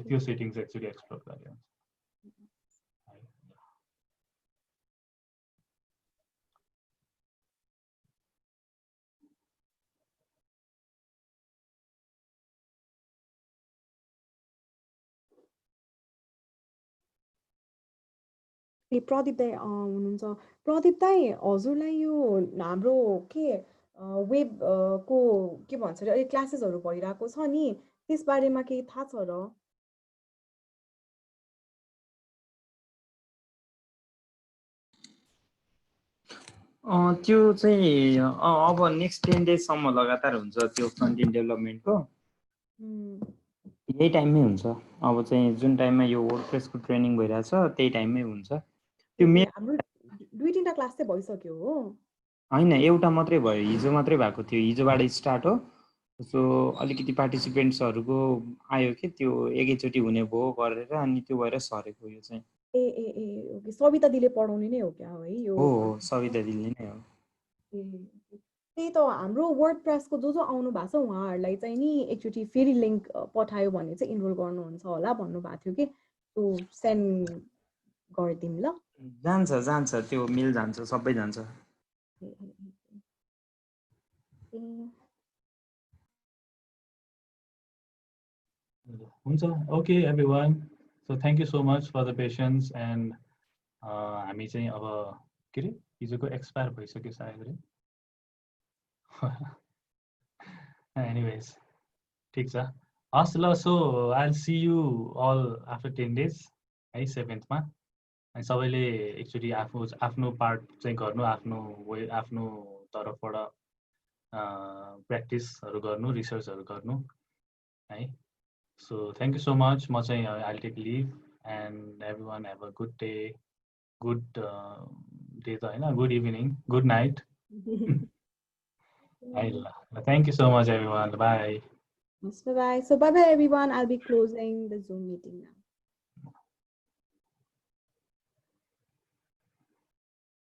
त्यो सेटिङ्स एक्चुअली एक्सप्लोर गरे हुन्छ। ए प्रदीप दाई हुनुहुन्छ। प्रदीप दाई हजुरलाई यो हाम्रो के वेब को के भन्छ अरे अहिले क्लासेसहरू भइरहेको छ नि, त्यसबारेमा केही थाहा छ र? त्यो चाहिँ अब नेक्स्ट 10 डेजसम्म लगातार हुन्छ त्यो फ्रन्ट इन्ड डेभलपमेन्टको। यही टाइममै हुन्छ। अब चाहिँ जुन टाइममा यो वर्डप्रेसको ट्रेनिङ भइरहेछ त्यही टाइममै हुन्छ। त्यो हाम्रो 2-3टा क्लास चाहिँ भइसक्यो हो? होइन, एउटा मात्रै भयो, हिजो मात्रै भएको थियो, हिजोबाट स्टार्ट हो। सो अलिकति पार्टिसिपेन्ट्सहरूको आयो कि त्यो एकैचोटि हुने भयो गरेर, अनि त्यो भएर सरेको यो चाहिँ। ए ओके, सविता दिदीले पढाउने नै हो क्या है यो? हो सविता दिदीले नै हो। त्यही त हाम्रो वर्डप्रेसको जो आउनु भएको छ उहाँहरूलाई चाहिँ नि एकचोटि फेरि लिङ्क पठायो भने चाहिँ इनरोल गर्नुहुन्छ होला भन्नुभएको थियो कि, त्यो सेन्ड गरिदिउँ ल। जान्छ त्यो मिल जान्छ, सबै जान्छ। हुन्छ। Okay everyone, so thank you so much for the patience. And हामी चाहिँ अब के अरे हिजोको एक्सपायर भइसक्यो सायद रे। एनिवेज ठिक छ हस् ल so I will see you all after 10 days है 7th मा अनि सबैले एकचोटि आफ्नो पार्ट चाहिँ गर्नु आफ्नो तर्फबाट प्र्याक्टिसहरू गर्नु रिसर्चहरू गर्नु है so thank you so much म चाहिँ I will take leave and everyone have a good day good day त होइन गुड इभिनिङ गुड नाइट है ल thank you so much everyone bye Yes, bye-bye. So bye-bye everyone. I'll be closing the Zoom meeting now.